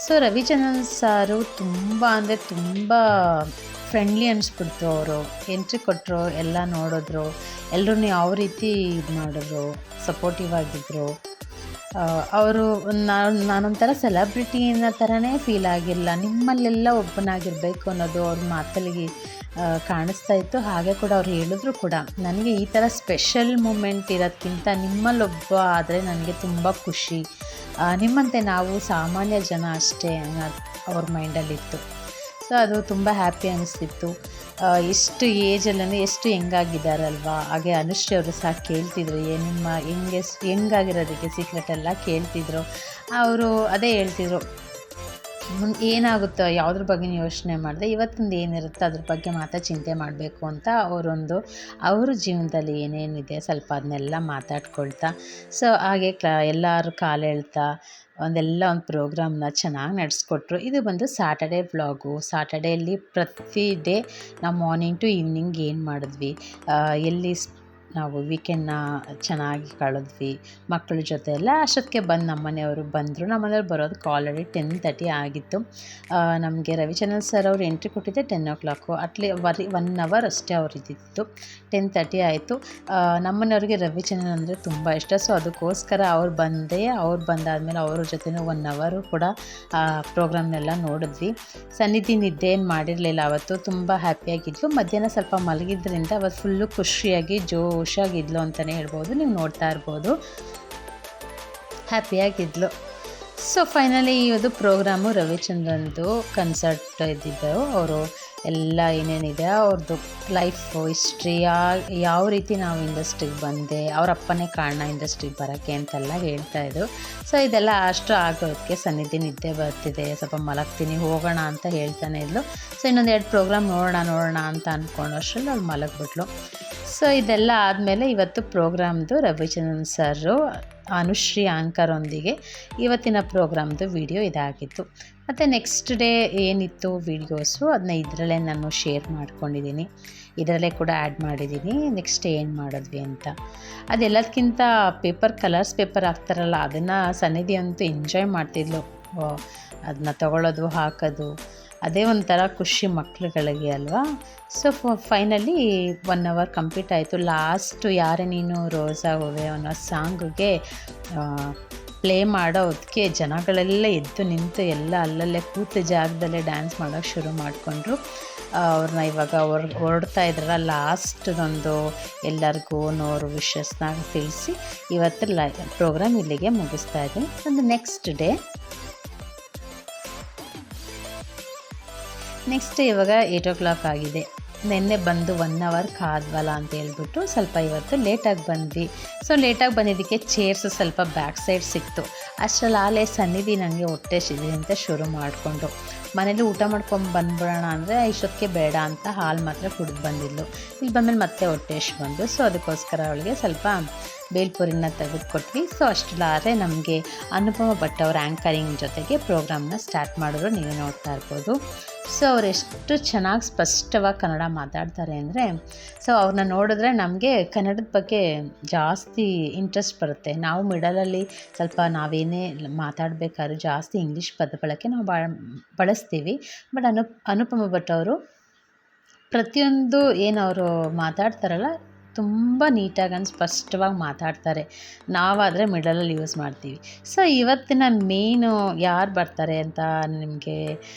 ಸೊ ರವಿಚಂದ್ರನ್ ಸಾರು ತುಂಬ ಅಂದರೆ ತುಂಬ ಫ್ರೆಂಡ್ಲಿ ಅನಿಸ್ಬಿಡ್ತು. ಅವರು ಎಂಟ್ರಿ ಕೊಟ್ಟರು, ಎಲ್ಲ ನೋಡಿದ್ರು, ಎಲ್ಲರೂ ಯಾವ ರೀತಿ ಇದು ಮಾಡಿದ್ರು, ಸಪೋರ್ಟಿವ್ ಆಗಿದ್ದರು. ಅವರು ನಾನೊಂಥರ ಸೆಲೆಬ್ರಿಟಿನ ಥರನೇ ಫೀಲ್ ಆಗಿಲ್ಲ. ನಿಮ್ಮಲ್ಲೆಲ್ಲ ಒಬ್ಬನಾಗಿರಬೇಕು ಅನ್ನೋದು ಅವ್ರ ಮಾತಲ್ಲಿಗೆ ಕಾಣಿಸ್ತಾ ಇತ್ತು. ಹಾಗೆ ಕೂಡ ಅವ್ರು ಹೇಳಿದ್ರು ಕೂಡ, ನನಗೆ ಈ ಥರ ಸ್ಪೆಷಲ್ ಮೂಮೆಂಟ್ ಇರೋದಕ್ಕಿಂತ ನಿಮ್ಮಲ್ಲೊಬ್ಬ ಆದರೆ ನನಗೆ ತುಂಬ ಖುಷಿ. ನಿಮ್ಮಂತೆ ನಾವು ಸಾಮಾನ್ಯ ಜನ ಅಷ್ಟೇ ಅನ್ನೋದು ಅವ್ರ ಮೈಂಡಲ್ಲಿತ್ತು. ಸೊ ಅದು ತುಂಬ ಹ್ಯಾಪಿ ಅನಿಸ್ತಿತ್ತು. ಎಷ್ಟು ಏಜಲ್ಲೇ ಎಷ್ಟು ಹೆಂಗಾಗಿದ್ದಾರಲ್ವ. ಹಾಗೆ ಅನುಶ್ರೀ ಅವರು ಸಹ ಕೇಳ್ತಿದ್ರು ನಿಮ್ಮ ಹೆಂಗಾಗಿರೋದಕ್ಕೆ ಸೀಕ್ರೆಟೆಲ್ಲ ಕೇಳ್ತಿದ್ರು. ಅವರು ಅದೇ ಹೇಳ್ತಿದ್ರು, ಏನಾಗುತ್ತೋ ಯಾವುದ್ರ ಬಗ್ಗೆ ಯೋಚನೆ ಮಾಡಿದೆ, ಇವತ್ತೊಂದು ಏನಿರುತ್ತೋ ಅದ್ರ ಬಗ್ಗೆ ಮಾತ್ರ ಚಿಂತೆ ಮಾಡಬೇಕು ಅಂತ ಅವ್ರ ಜೀವನದಲ್ಲಿ ಏನೇನಿದೆ ಸ್ವಲ್ಪ ಅದನ್ನೆಲ್ಲ ಮಾತಾಡ್ಕೊಳ್ತಾ ಸೊ ಹಾಗೆ ಎಲ್ಲರೂ ಕಾಲು ಎಳ್ತಾ ಒಂದು ಪ್ರೋಗ್ರಾಮ್ನ ಚೆನ್ನಾಗಿ ನಡೆಸ್ಕೊಟ್ರು. ಇದು ಬಂದು ಸ್ಯಾಟರ್ಡೇ ವ್ಲಾಗು. ಸ್ಯಾಟರ್ಡೇಲಿ ಪ್ರತಿ ಡೇ ನಾವು ಮಾರ್ನಿಂಗ್ ಟು ಈವ್ನಿಂಗ್ ಏನು ಮಾಡಿದ್ವಿ, ಎಲ್ಲಿ ನಾವು ವೀಕೆಂಡ್ನ ಚೆನ್ನಾಗಿ ಕಳೆದ್ವಿ ಮಕ್ಕಳ ಜೊತೆ ಎಲ್ಲ. ಅಷ್ಟೊತ್ತಿಗೆ ಬಂದು ನಮ್ಮನೆಯವರು ಬಂದರು. ನಮ್ಮನೆಯವ್ರು ಬರೋದಕ್ಕೆ ಆಲ್ರೆಡಿ 10:30 ಆಗಿತ್ತು. ನಮಗೆ ರವಿಚಂದ್ರನ್ ಸರ್ ಅವರು ಎಂಟ್ರಿ ಕೊಟ್ಟಿದ್ದೆ 10 o'clock. 1 hour ಅಷ್ಟೇ ಅವ್ರು ಇದ್ದಿತ್ತು. 10:30 ಆಯಿತು. ನಮ್ಮನೆಯವ್ರಿಗೆ ರವಿಚಂದ್ರನ್ ಅಂದರೆ ತುಂಬ ಇಷ್ಟ. ಸೊ ಅದಕ್ಕೋಸ್ಕರ ಅವ್ರು ಬಂದಾದಮೇಲೆ ಅವ್ರ ಜೊತೆನೂ 1 hour ಕೂಡ ಪ್ರೋಗ್ರಾಮ್ನೆಲ್ಲ ನೋಡಿದ್ವಿ. ಸನ್ನಿಧಿ ನಿದ್ದೆ ಏನು ಮಾಡಿರಲಿಲ್ಲ ಅವತ್ತು, ತುಂಬ ಹ್ಯಾಪಿಯಾಗಿದ್ಲು. ಮಧ್ಯಾಹ್ನ ಸ್ವಲ್ಪ ಮಲಗಿದ್ರಿಂದ ಅವತ್ತು ಫುಲ್ಲು ಖುಷಿಯಾಗಿ ಜೋಶಾಗಿದ್ಲು ಅಂತಲೇ ಹೇಳ್ಬೋದು. ನೀವು ನೋಡ್ತಾ ಇರ್ಬೋದು, ಹ್ಯಾಪಿಯಾಗಿದ್ಲು. ಸೊ ಫೈನಲಿ ಇದು ಪ್ರೋಗ್ರಾಮು ರವಿಚಂದ್ರನ್ದು ಕನ್ಸರ್ಟ್ ಇದ್ದಿದ್ದೆವು. ಅವರು ಎಲ್ಲ ಏನೇನಿದೆ ಅವ್ರದ್ದು ಲೈಫು ಹಿಸ್ಟ್ರಿ, ಯಾವ ರೀತಿ ನಾವು ಇಂಡಸ್ಟ್ರಿಗೆ ಬಂದೆ, ಅವ್ರ ಅಪ್ಪನೇ ಕಾರಣ ಇಂಡಸ್ಟ್ರಿಗೆ ಬರೋಕ್ಕೆ ಅಂತೆಲ್ಲ ಹೇಳ್ತಾಯಿದ್ರು. ಸೊ ಇದೆಲ್ಲ ಅಷ್ಟು ಆಗೋದಕ್ಕೆ ಸನ್ನಿಧಿ ನಿದ್ದೆ ಬರ್ತಿದೆ, ಸ್ವಲ್ಪ ಮಲಗ್ತೀನಿ ಹೋಗೋಣ ಅಂತ ಹೇಳ್ತಾನೆ ಇದ್ಲು. ಸೊ ಇನ್ನೊಂದು 2 ಪ್ರೋಗ್ರಾಮ್ ನೋಡೋಣ ಅಂತ ಅಂದ್ಕೊಂಡು ಅಷ್ಟರಲ್ಲಿ ಅವ್ಳು ಮಲಗಿಬಿಟ್ಲು. ಸೊ ಇದೆಲ್ಲ ಆದಮೇಲೆ ಇವತ್ತು ಪ್ರೋಗ್ರಾಮ್ದು ರವಿಚಂದ್ರನ್ ಸರು ಅನುಶ್ರೀ ಆಂಕರೊಂದಿಗೆ ಇವತ್ತಿನ ಪ್ರೋಗ್ರಾಮ್ದು ವಿಡಿಯೋ ಇದಾಗಿತ್ತು. ಮತ್ತು ನೆಕ್ಸ್ಟ್ ಡೇ ಏನಿತ್ತು ವೀಡಿಯೋಸು ಅದನ್ನ ಇದರಲ್ಲೇ ನಾನು ಶೇರ್ ಮಾಡ್ಕೊಂಡಿದ್ದೀನಿ, ಇದರಲ್ಲೇ ಕೂಡ ಆ್ಯಡ್ ಮಾಡಿದ್ದೀನಿ ನೆಕ್ಸ್ಟ್ ಏನು ಮಾಡಿದ್ವಿ ಅಂತ. ಅದೆಲ್ಲದಕ್ಕಿಂತ ಕಲರ್ಸ್ ಪೇಪರ್ ಹಾಕ್ತಾರಲ್ಲ ಅದನ್ನು ಸನ್ನಿಧಿ ಅಂತೂ ಎಂಜಾಯ್ ಮಾಡ್ತಿದ್ಲು. ಅದನ್ನ ತೊಗೊಳ್ಳೋದು ಹಾಕೋದು ಅದೇ ಒಂಥರ ಖುಷಿ ಮಕ್ಳುಗಳಿಗೆ ಅಲ್ವಾ. ಸೊ ಫೈನಲಿ 1 hour ಕಂಪ್ಲೀಟ್ ಆಯಿತು. ಲಾಸ್ಟು ಯಾರೇ ನೀನು ರೋಸಾ ಹೂವೆ ಅನ್ನೋ ಸಾಂಗಿಗೆ ಪ್ಲೇ ಮಾಡೋದಕ್ಕೆ ಜನಗಳೆಲ್ಲ ಎದ್ದು ನಿಂತು ಎಲ್ಲ ಅಲ್ಲಲ್ಲೇ ಕೂತ ಜಾಗದಲ್ಲೇ ಡ್ಯಾನ್ಸ್ ಮಾಡೋಕ್ಕೆ ಶುರು ಮಾಡಿಕೊಂಡ್ರು. ಅವ್ರನ್ನ ಇವಾಗ ಹೊರಡ್ತಾ ಇದ್ರಲ್ಲ ಲಾಸ್ಟ್ದೊಂದು ಎಲ್ಲರಿಗೂ ನೋರು ವಿಶಸ್ನ ತಿಳಿಸಿ ಇವತ್ತು ಪ್ರೋಗ್ರಾಮ್ ಇಲ್ಲಿಗೆ ಮುಗಿಸ್ತಾ ಇದ್ದೀನಿ. ಒಂದು ನೆಕ್ಸ್ಟ್ ಇವಾಗ 8 o'clock ಆಗಿದೆ. ನಿನ್ನೆ ಬಂದು 1 hour ಕಾದ್ವಲ್ಲ ಅಂತ ಹೇಳ್ಬಿಟ್ಟು ಸ್ವಲ್ಪ ಇವತ್ತು ಲೇಟಾಗಿ ಬಂದ್ವಿ. ಸೊ ಲೇಟಾಗಿ ಬಂದಿದ್ದಕ್ಕೆ ಚೇರ್ಸು ಸ್ವಲ್ಪ ಬ್ಯಾಕ್ ಸೈಡ್ ಸಿಕ್ತು. ಅಷ್ಟರಲ್ಲಿ ಸನ್ನಿಧಿ ನನಗೆ ಹೊಟ್ಟೆ ಹಸಿದಿದೆ ಅಂತ ಶುರು ಮಾಡಿಕೊಂಡು ಮನೇಲಿ ಊಟ ಮಾಡ್ಕೊಂಡು ಬಂದ್ಬಿಡೋಣ ಅಂದರೆ ಇಷ್ಟೊತ್ತಿಗೆ ಬೇಡ ಅಂತ ಹಾಲು ಮಾತ್ರ ಕುಡಿದು ಬಂದಿದ್ಲು. ಇಲ್ಲಿ ಬಂದಮೇಲೆ ಮತ್ತೆ ಹೊಟ್ಟೆ ಹಸಿ ಬಂದು ಸೊ ಅದಕ್ಕೋಸ್ಕರ ಅವಳಿಗೆ ಸ್ವಲ್ಪ ಬೇಲ್ಪುರಿನ ತೆಗೆದುಕೊಟ್ವಿ. ಸೊ ಅಷ್ಟಲಾದರೆ ನಮಗೆ ಅನುಪಮ ಭಟ್ ಅವ್ರ ಆ್ಯಂಕರಿಂಗ್ ಜೊತೆಗೆ ಪ್ರೋಗ್ರಾಮ್ನ ಸ್ಟಾರ್ಟ್ ಮಾಡಿದ್ರು, ನೀವೇ ನೋಡ್ತಾ ಇರ್ಬೋದು. ಸೊ ಅವ್ರು ಎಷ್ಟು ಚೆನ್ನಾಗಿ ಸ್ಪಷ್ಟವಾಗಿ ಕನ್ನಡ ಮಾತಾಡ್ತಾರೆ ಅಂದರೆ ಸೊ ಅವ್ರನ್ನ ನೋಡಿದ್ರೆ ನಮಗೆ ಕನ್ನಡದ ಬಗ್ಗೆ ಜಾಸ್ತಿ ಇಂಟ್ರೆಸ್ಟ್ ಬರುತ್ತೆ. ನಾವು ಮಿಡಲಲ್ಲಿ ಸ್ವಲ್ಪ ನಾವೇನೇ ಮಾತಾಡಬೇಕಾದ್ರೂ ಜಾಸ್ತಿ ಇಂಗ್ಲೀಷ್ ಪದ ಬಳಕೆ ನಾವು ಬಳಸ್ತೀವಿ. ಬಟ್ ಅನುಪಮ ಭಟ್ ಅವರು ಪ್ರತಿಯೊಂದು ಏನು ಅವರು ಮಾತಾಡ್ತಾರಲ್ಲ ತುಂಬ ನೀಟಾಗಿ ಸ್ಪಷ್ಟವಾಗಿ ಮಾತಾಡ್ತಾರೆ. ನಾವಾದರೆ ಮಿಡಲಲ್ಲಿ ಯೂಸ್ ಮಾಡ್ತೀವಿ. ಸೊ ಇವತ್ತಿನ ಮೇನು ಯಾರು ಬರ್ತಾರೆ ಅಂತ ನಿಮಗೆ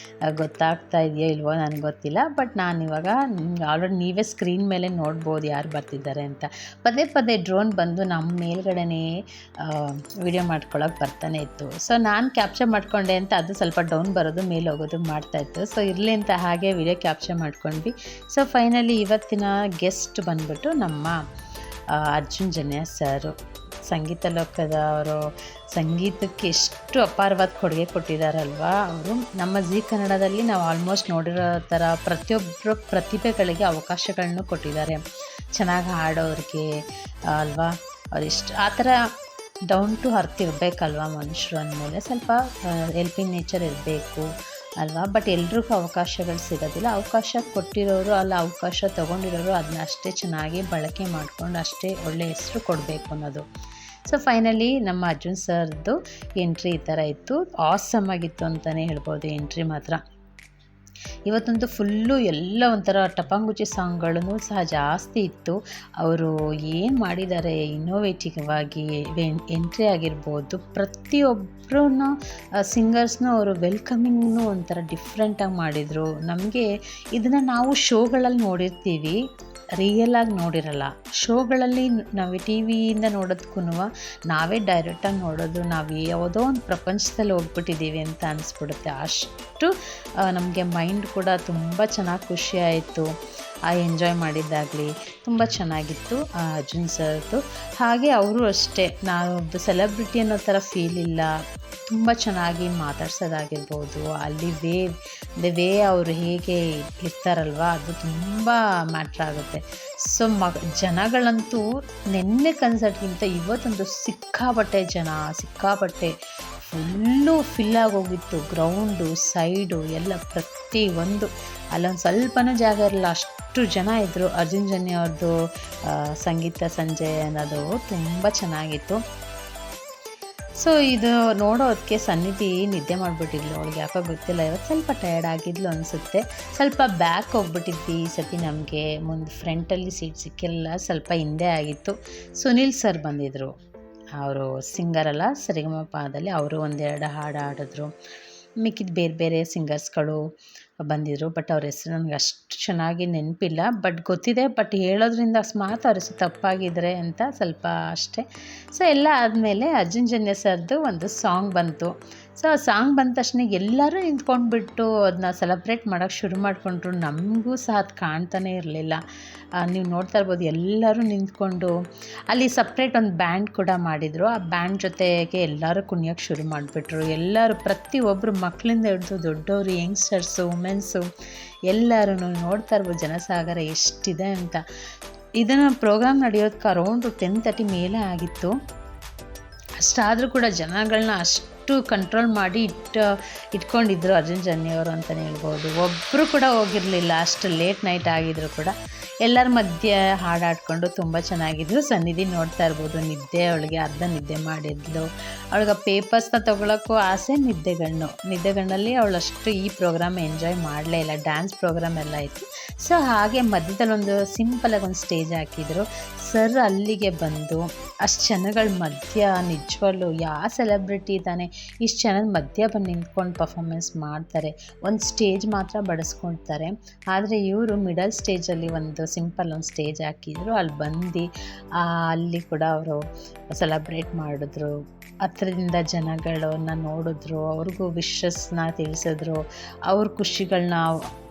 ಗೊತ್ತಾಗ್ತಾ ಇದೆಯೋ ಇಲ್ವೋ ನನಗೆ ಗೊತ್ತಿಲ್ಲ. ಬಟ್ ನಾನಿವಾಗ ಆಲ್ರೆಡಿ ನೀವೇ ಸ್ಕ್ರೀನ್ ಮೇಲೆ ನೋಡ್ಬೋದು ಯಾರು ಬರ್ತಿದ್ದಾರೆ ಅಂತ. ಪದೇ ಡ್ರೋನ್ ಬಂದು ನಮ್ಮ ಮೇಲ್ಗಡೆನೇ ವಿಡಿಯೋ ಮಾಡ್ಕೊಳ್ಳೋಕೆ ಬರ್ತಾನೆ ಇತ್ತು. ಸೊ ನಾನು ಕ್ಯಾಪ್ಚರ್ ಮಾಡಿಕೊಂಡೆ ಅಂತ ಅದು ಸ್ವಲ್ಪ ಡೌನ್ ಬರೋದು ಮೇಲೆ ಹೋಗೋದು ಮಾಡ್ತಾಯಿತ್ತು. ಸೊ ಇರಲಿ ಅಂತ ಹಾಗೆ ವಿಡಿಯೋ ಕ್ಯಾಪ್ಚರ್ ಮಾಡ್ಕೊಂಡ್ವಿ. ಸೊ ಫೈನಲಿ ಇವತ್ತಿನ ಗೆಸ್ಟ್ ಬಂದ್ಬಿಟ್ಟು ನಮ್ಮ ಅರ್ಜುನ್ ಜನ್ಯ ಸರು. ಸಂಗೀತ ಲೋಕದವರು ಸಂಗೀತಕ್ಕೆ ಎಷ್ಟು ಅಪಾರವಾದ ಕೊಡುಗೆ ಕೊಟ್ಟಿದ್ದಾರಲ್ವ ಅವರು. ನಮ್ಮ ಜೀ ಕನ್ನಡದಲ್ಲಿ ನಾವು ಆಲ್ಮೋಸ್ಟ್ ನೋಡಿರೋ ಥರ ಪ್ರತಿಯೊಬ್ಬರು ಪ್ರತಿಭೆಗಳಿಗೆ ಅವಕಾಶಗಳನ್ನು ಕೊಟ್ಟಿದ್ದಾರೆ. ಚೆನ್ನಾಗಿ ಹಾಡೋರಿಗೆ ಅಲ್ವಾ, ಅವರಿಷ್ಟು ಆ ಥರ ಡೌನ್ ಟು ಅರ್ತ್ ಇರಬೇಕಲ್ವ ಮನುಷ್ಯರು ಅಂದಮೇಲೆ, ಸ್ವಲ್ಪ ಹೆಲ್ಪಿಂಗ್ ನೇಚರ್ ಇರಬೇಕು ಅಲ್ವಾ. ಬಟ್ ಎಲ್ರಿಗೂ ಅವಕಾಶಗಳು ಸಿಗೋದಿಲ್ಲ. ಅವಕಾಶ ಕೊಟ್ಟಿರೋರು ಅವಕಾಶ ತೊಗೊಂಡಿರೋರು ಅದನ್ನ ಅಷ್ಟೇ ಚೆನ್ನಾಗಿ ಬಳಕೆ ಮಾಡಿಕೊಂಡು ಅಷ್ಟೇ ಒಳ್ಳೆಯ ಹೆಸರು ಕೊಡಬೇಕು ಅನ್ನೋದು. ಸೊ ಫೈನಲಿ ನಮ್ಮ ಅರ್ಜುನ್ ಸರ್ದು ಎಂಟ್ರಿ ಈ ಥರ ಇತ್ತು. ಆಸಮ್ ಆಗಿತ್ತು ಅಂತಲೇ ಹೇಳ್ಬೋದು ಎಂಟ್ರಿ ಮಾತ್ರ. ಇವತ್ತಂತೂ ಫುಲ್ಲು ಎಲ್ಲ ಒಂಥರ ಟಪಾಂಗುಚಿ ಸಾಂಗ್ಗಳೂ ಸಹ ಜಾಸ್ತಿ ಇತ್ತು. ಅವರು ಏನು ಮಾಡಿದ್ದಾರೆ ಇನ್ನೋವೇಟಿವ್ ಆಗಿ ಎಂಟ್ರಿ ಆಗಿರ್ಬೋದು, ಪ್ರತಿಯೊಬ್ಬರೂ ಸಿಂಗರ್ಸ್ನೂ ಅವರು ವೆಲ್ಕಮಿಂಗ್ನೂ ಒಂಥರ ಡಿಫ್ರೆಂಟಾಗಿ ಮಾಡಿದರು. ನಮಗೆ ಇದನ್ನು ನಾವು ಶೋಗಳಲ್ಲಿ ನೋಡಿರ್ತೀವಿ, ರಿಯಲಾಗಿ ನೋಡಿರಲ್ಲ. ಶೋಗಳಲ್ಲಿ ನಾವು ಟಿ ವಿಯಿಂದ ನೋಡೋದಕ್ಕೂ ನಾವೇ ಡೈರೆಕ್ಟಾಗಿ ನೋಡೋದು, ನಾವು ಯಾವುದೋ ಒಂದು ಪ್ರಪಂಚದಲ್ಲಿ ಹೋಗ್ಬಿಟ್ಟಿದ್ದೀವಿ ಅಂತ ಅನಿಸ್ಬಿಡುತ್ತೆ. ಅಷ್ಟು ನಮಗೆ ಮೈಂಡ್ ಕೂಡ ತುಂಬ ಚೆನ್ನಾಗಿ ಖುಷಿ ಆಯಿತು. ಎಂಜಾಯ್ ಮಾಡಿದ್ದಾಗಲಿ ತುಂಬ ಚೆನ್ನಾಗಿತ್ತು ಅರ್ಜುನ್ ಸರ್ದು. ಹಾಗೆ ಅವರು ಅಷ್ಟೇ, ನಾವೊಬ್ಬ ಸೆಲೆಬ್ರಿಟಿ ಅನ್ನೋ ಥರ ಫೀಲ್ ಇಲ್ಲ. ತುಂಬ ಚೆನ್ನಾಗಿ ಮಾತಾಡ್ಸೋದಾಗಿರ್ಬೋದು, ಅಲ್ಲಿ ವೇ ಅವರು ಹೇಗೆ ಇರ್ತಾರಲ್ವ ಅದು ತುಂಬ ಮ್ಯಾಟ್ರ್ ಆಗುತ್ತೆ. ಸೊ ಜನಗಳಂತೂ ನಿನ್ನೆ ಕನ್ಸರ್ಟ್ಗಿಂತ ಇವತ್ತೊಂದು ಸಿಕ್ಕಾಪಟ್ಟೆ ಫುಲ್ಲು ಫಿಲ್ಲಾಗೋಗಿತ್ತು. ಗ್ರೌಂಡು ಸೈಡು ಎಲ್ಲ ಪ್ರತಿಯೊಂದು ಅಲ್ಲೊಂದು ಸ್ವಲ್ಪನೂ ಜಾಗ ಇರಲ್ಲ, ಅಷ್ಟು ಜನ ಇದ್ದರು. ಅರ್ಜುನ್ ಜನ್ಯ ಅವ್ರದ್ದು ಸಂಗೀತ ಸಂಜೆ ಅನ್ನೋದು ತುಂಬ ಚೆನ್ನಾಗಿತ್ತು. ಸೊ ಇದು ನೋಡೋದಕ್ಕೆ ಸನ್ನಿಧಿ ನಿದ್ದೆ ಮಾಡಿಬಿಟ್ಟಿದ್ಲು. ಅವಳಿಗೆ ಯಾಕೋ ಗೊತ್ತಿಲ್ಲ, ಇವತ್ತು ಸ್ವಲ್ಪ ಟಯರ್ಡ್ ಆಗಿದ್ಲು ಅನಿಸುತ್ತೆ. ಸ್ವಲ್ಪ ಬ್ಯಾಕ್ ಹೋಗ್ಬಿಟ್ಟಿದ್ವಿ ಈ ಸತಿ. ನಮಗೆ ಮುಂದೆ ಫ್ರಂಟಲ್ಲಿ ಸೀಟ್ ಸಿಕ್ಕಿಲ್ಲ, ಸ್ವಲ್ಪ ಹಿಂದೆ ಆಗಿತ್ತು. ಸುನಿಲ್ ಸರ್ ಬಂದಿದ್ದರು, ಅವರು ಸಿಂಗರ್ ಅಲ್ಲ, ಸರಿಗಮಪದಲ್ಲಿ ಅವರು ಒಂದೆರಡು ಹಾಡು ಹಾಡಿದ್ರು. ಮಿಕ್ಕಿದ ಬೇರೆ ಸಿಂಗರ್ಸ್ಗಳು ಬಂದಿದ್ದರು. ಬಟ್ ಅವ್ರ ಹೆಸರು ನನಗೆ ಅಷ್ಟು ಚೆನ್ನಾಗಿ ನೆನಪಿಲ್ಲ. ಬಟ್ ಗೊತ್ತಿದೆ, ಬಟ್ ಹೇಳೋದ್ರಿಂದ ಅಕಸ್ಮಾತ್ ಅವ್ರ ಹೆಸರು ತಪ್ಪಾಗಿದ್ರೆ ಅಂತ ಸ್ವಲ್ಪ ಅಷ್ಟೇ. ಸೊ ಎಲ್ಲ ಆದಮೇಲೆ ಅರ್ಜುನ್ ಜನ್ಯ ಸರ್ದು ಒಂದು ಸಾಂಗ್ ಬಂತು. ಸೊ ಆ ಸಾಂಗ್ ಬಂದ ತಕ್ಷಣ ಎಲ್ಲರೂ ನಿಂತ್ಕೊಂಡ್ಬಿಟ್ಟು ಅದನ್ನ ಸೆಲೆಬ್ರೇಟ್ ಮಾಡೋಕ್ಕೆ ಶುರು ಮಾಡಿಕೊಂಡ್ರು. ನಮಗೂ ಸಹ ಅದು ಕಾಣ್ತಾನೇ ಇರಲಿಲ್ಲ. ನೀವು ನೋಡ್ತಾ ಇರ್ಬೋದು, ಎಲ್ಲರೂ ನಿಂತ್ಕೊಂಡು ಅಲ್ಲಿ ಸಪ್ರೇಟ್ ಒಂದು ಬ್ಯಾಂಡ್ ಕೂಡ ಮಾಡಿದರು. ಆ ಬ್ಯಾಂಡ್ ಜೊತೆಗೆ ಎಲ್ಲರೂ ಕುಣಿಯೋಕ್ಕೆ ಶುರು ಮಾಡಿಬಿಟ್ರು. ಎಲ್ಲರೂ ಪ್ರತಿಯೊಬ್ಬರು ಮಕ್ಕಳಿಂದ ಹಿಡಿದು ದೊಡ್ಡವರು, ಯಂಗ್ಸ್ಟರ್ಸು, ವುಮೆನ್ಸು ಎಲ್ಲರೂ ನೋಡ್ತಾ ಇರ್ಬೋದು ಜನಸಾಗರ ಎಷ್ಟಿದೆ ಅಂತ. ಇದನ್ನು ಪ್ರೋಗ್ರಾಮ್ ನಡೆಯೋದಕ್ಕೆ ಅರೌಂಡು 10:30 ಮೇಲೆ ಆಗಿತ್ತು. ಅಷ್ಟಾದರೂ ಕೂಡ ಜನಗಳನ್ನ ಅಷ್ಟು ಕಂಟ್ರೋಲ್ ಮಾಡಿ ಇಟ್ಕೊಂಡಿದ್ರು ಅರ್ಜುನ್ ಜನ್ಯವರು ಅಂತಲೇ ಹೇಳ್ಬೋದು. ಒಬ್ಬರು ಕೂಡ ಹೋಗಿರಲಿಲ್ಲ, ಅಷ್ಟು ಲೇಟ್ ನೈಟ್ ಆಗಿದ್ರು ಕೂಡ ಎಲ್ಲರ ಮಧ್ಯೆ ಹಾಡಾಡ್ಕೊಂಡು ತುಂಬ ಚೆನ್ನಾಗಿದ್ರು. ಸನ್ನಿಧಿ ನೋಡ್ತಾ ಇರ್ಬೋದು, ನಿದ್ದೆ ಅವಳಿಗೆ ಅರ್ಧ ನಿದ್ದೆ ಮಾಡಿದ್ಲು. ಅವಳಿಗೆ ಪೇಪರ್ಸ್ನ ತೊಗೊಳಕ್ಕೂ ಆಸೆ, ನಿದ್ದೆಗಣ್ಣಲ್ಲಿ ಅವಳಷ್ಟು ಈ ಪ್ರೋಗ್ರಾಮ್ ಎಂಜಾಯ್ ಮಾಡಲೇ ಇಲ್ಲ. ಡ್ಯಾನ್ಸ್ ಪ್ರೋಗ್ರಾಮ್ ಎಲ್ಲ ಇತ್ತು. ಸೊ ಹಾಗೆ ಮಧ್ಯದಲ್ಲಿ ಒಂದು ಸಿಂಪಲಾಗಿ ಒಂದು ಸ್ಟೇಜ್ ಹಾಕಿದ್ರು. ಸರ್ ಅಲ್ಲಿಗೆ ಬಂದು ಅಷ್ಟು ಜನಗಳ ಮಧ್ಯ ನಿಜವಾಗ್ಲೂ ಯಾವ ಸೆಲೆಬ್ರಿಟಿ ಇದ್ದಾನೆ ಇಷ್ಟು ಜನದ ಮಧ್ಯ ಬಂದು ನಿಂತ್ಕೊಂಡು ಪರ್ಫಾಮೆನ್ಸ್ ಮಾಡ್ತಾರೆ. ಒಂದು ಸ್ಟೇಜ್ ಮಾತ್ರ ಬಡಿಸ್ಕೊಳ್ತಾರೆ. ಆದರೆ ಇವರು ಮಿಡಲ್ ಸ್ಟೇಜಲ್ಲಿ ಒಂದು ಸಿಂಪಲ್ ಒಂದು ಸ್ಟೇಜ್ ಹಾಕಿದ್ರು. ಅಲ್ಲಿ ಬಂದು ಅಲ್ಲಿ ಕೂಡ ಅವರು ಸೆಲೆಬ್ರೇಟ್ ಮಾಡಿದ್ರು. ಹತ್ರದಿಂದ ಜನಗಳನ್ನ ನೋಡಿದ್ರು, ಅವ್ರಿಗೂ ವಿಶಸ್ನ ತಿಳಿಸಿದ್ರು, ಅವ್ರ ಖುಷಿಗಳನ್ನ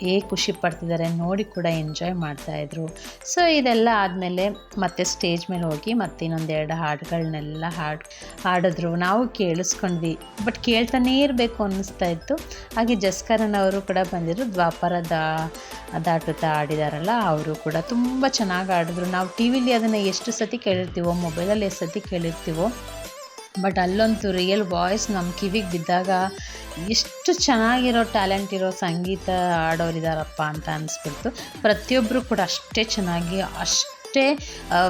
ಹೇಗೆ ಖುಷಿ ಪಡ್ತಿದ್ದಾರೆ ನೋಡಿ ಕೂಡ ಎಂಜಾಯ್ ಮಾಡ್ತಾಯಿದ್ರು. ಸೊ ಇದೆಲ್ಲ ಆದಮೇಲೆ ಮತ್ತೆ ಸ್ಟೇಜ್ ಮೇಲೆ ಹೋಗಿ ಮತ್ತೆ ಇನ್ನೊಂದೆರಡು ಹಾಡುಗಳನ್ನೆಲ್ಲ ಹಾಡಿದ್ರು. ನಾವು ಕೇಳಿಸ್ಕೊಂಡ್ವಿ, ಬಟ್ ಕೇಳ್ತಾನೇ ಇರಬೇಕು ಅನ್ನಿಸ್ತಾ ಇತ್ತು. ಹಾಗೆ ಜಸ್ಕರನ್ ಅವರು ಕೂಡ ಬಂದಿದ್ರು, ದ್ವಾಪರ ದಾಟುತ್ತಾ ಆಡಿದಾರಲ್ಲ ಅವರು ಕೂಡ ತುಂಬ ಚೆನ್ನಾಗಿ ಆಡಿದ್ರು. ನಾವು ಟಿ ವಿಲಿ ಅದನ್ನು ಎಷ್ಟು ಸತಿ ಕೇಳಿರ್ತೀವೋ, ಮೊಬೈಲಲ್ಲಿ ಎಷ್ಟು ಸತಿ ಕೇಳಿರ್ತೀವೋ, ಬಟ್ ಅಲ್ಲಂತೂ ರಿಯಲ್ ವಾಯ್ಸ್ ನಮ್ಮ ಕಿವಿಗೆ ಬಿದ್ದಾಗ ಎಷ್ಟು ಚೆನ್ನಾಗಿರೋ ಟ್ಯಾಲೆಂಟ್ ಇರೋ ಸಂಗೀತ ಆಡೋರಿದ್ದಾರಪ್ಪ ಅಂತ ಅನಿಸ್ಬಿಡ್ತು. ಪ್ರತಿಯೊಬ್ಬರು ಕೂಡ ಅಷ್ಟೇ ಚೆನ್ನಾಗಿ, ಅಷ್ಟೇ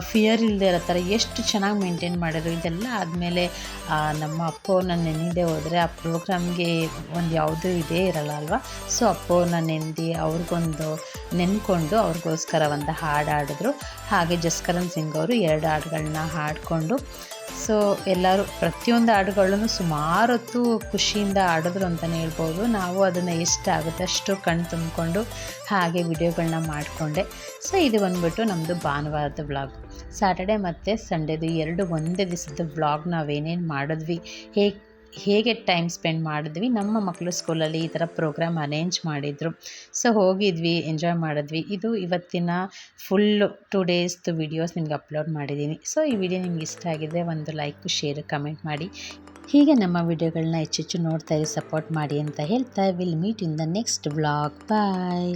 ಫಿಯರ್ ಇಲ್ಲದೆ ಇರೋ ಥರ ಎಷ್ಟು ಚೆನ್ನಾಗಿ ಮೇಂಟೈನ್ ಮಾಡಿದ್ರು. ಇದೆಲ್ಲ ಆದಮೇಲೆ ನಮ್ಮ ಅಪ್ಪವ್ರನ್ನ ನೆನೆದೇ ಹೋದರೆ ಆ ಪ್ರೋಗ್ರಾಮ್ಗೆ ಒಂದು ಯಾವುದೂ ಇದೇ ಇರಲ್ಲ ಅಲ್ವಾ. ಸೊ ಅಪ್ಪವ್ರನ್ನ ನೆನೆದು ಅವ್ರಿಗೊಂದು ನೆನ್ಕೊಂಡು ಅವ್ರಿಗೋಸ್ಕರ ಒಂದು ಹಾಡು ಹಾಡಿದ್ರು. ಹಾಗೆ ಜಸ್ಕರನ್ ಸಿಂಗ್ ಅವರು 2 ಹಾಡುಗಳನ್ನ ಹಾಡಿಕೊಂಡು, ಸೊ ಎಲ್ಲರೂ ಪ್ರತಿಯೊಂದು ಹಾಡುಗಳನ್ನು ಸುಮಾರು ಹೊತ್ತು ಖುಷಿಯಿಂದ ಆಡಿದ್ರು ಅಂತಲೇ ಹೇಳ್ಬೋದು. ನಾವು ಅದನ್ನು ಎಷ್ಟಾಗುತ್ತೆ ಅಷ್ಟು ಕಣ್ಣು ತುಂಬಿಕೊಂಡು ಹಾಗೆ ವಿಡಿಯೋಗಳನ್ನ ಮಾಡಿಕೊಂಡೆ. ಸೊ ಇದು ಬಂದ್ಬಿಟ್ಟು ನಮ್ಮದು ಭಾನುವಾರದ ವ್ಲಾಗ್. ಸ್ಯಾಟರ್ಡೆ ಮತ್ತು ಸಂಡೇದು 2 ಒಂದೇ ದಿವಸದ ವ್ಲಾಗ್ ನಾವೇನೇನು ಮಾಡಿದ್ವಿ, ಹೇಗೆ ಟೈಮ್ ಸ್ಪೆಂಡ್ ಮಾಡಿದ್ವಿ. ನಮ್ಮ ಮಕ್ಕಳು ಸ್ಕೂಲಲ್ಲಿ ಈ ಥರ ಪ್ರೋಗ್ರಾಮ್ ಅರೇಂಜ್ ಮಾಡಿದರು. ಸೊ ಹೋಗಿದ್ವಿ, ಎಂಜಾಯ್ ಮಾಡಿದ್ವಿ. ಇದು ಇವತ್ತಿನ ಫುಲ್ಲು 2 ಡೇಸ್ದು ವಿಡಿಯೋಸ್ ನಿಮ್ಗೆ ಅಪ್ಲೋಡ್ ಮಾಡಿದ್ದೀನಿ. ಸೊ ಈ ವಿಡಿಯೋ ನಿಮ್ಗೆ ಇಷ್ಟ ಆಗಿದ್ದರೆ ಒಂದು ಲೈಕ್, ಶೇರ್, ಕಮೆಂಟ್ ಮಾಡಿ. ಹೀಗೆ ನಮ್ಮ ವಿಡಿಯೋಗಳನ್ನ ಹೆಚ್ಚೆಚ್ಚು ನೋಡ್ತಾ ಇರಿ, ಸಪೋರ್ಟ್ ಮಾಡಿ ಅಂತ ಹೇಳ್ತಾ will meet in the next vlog. Bye.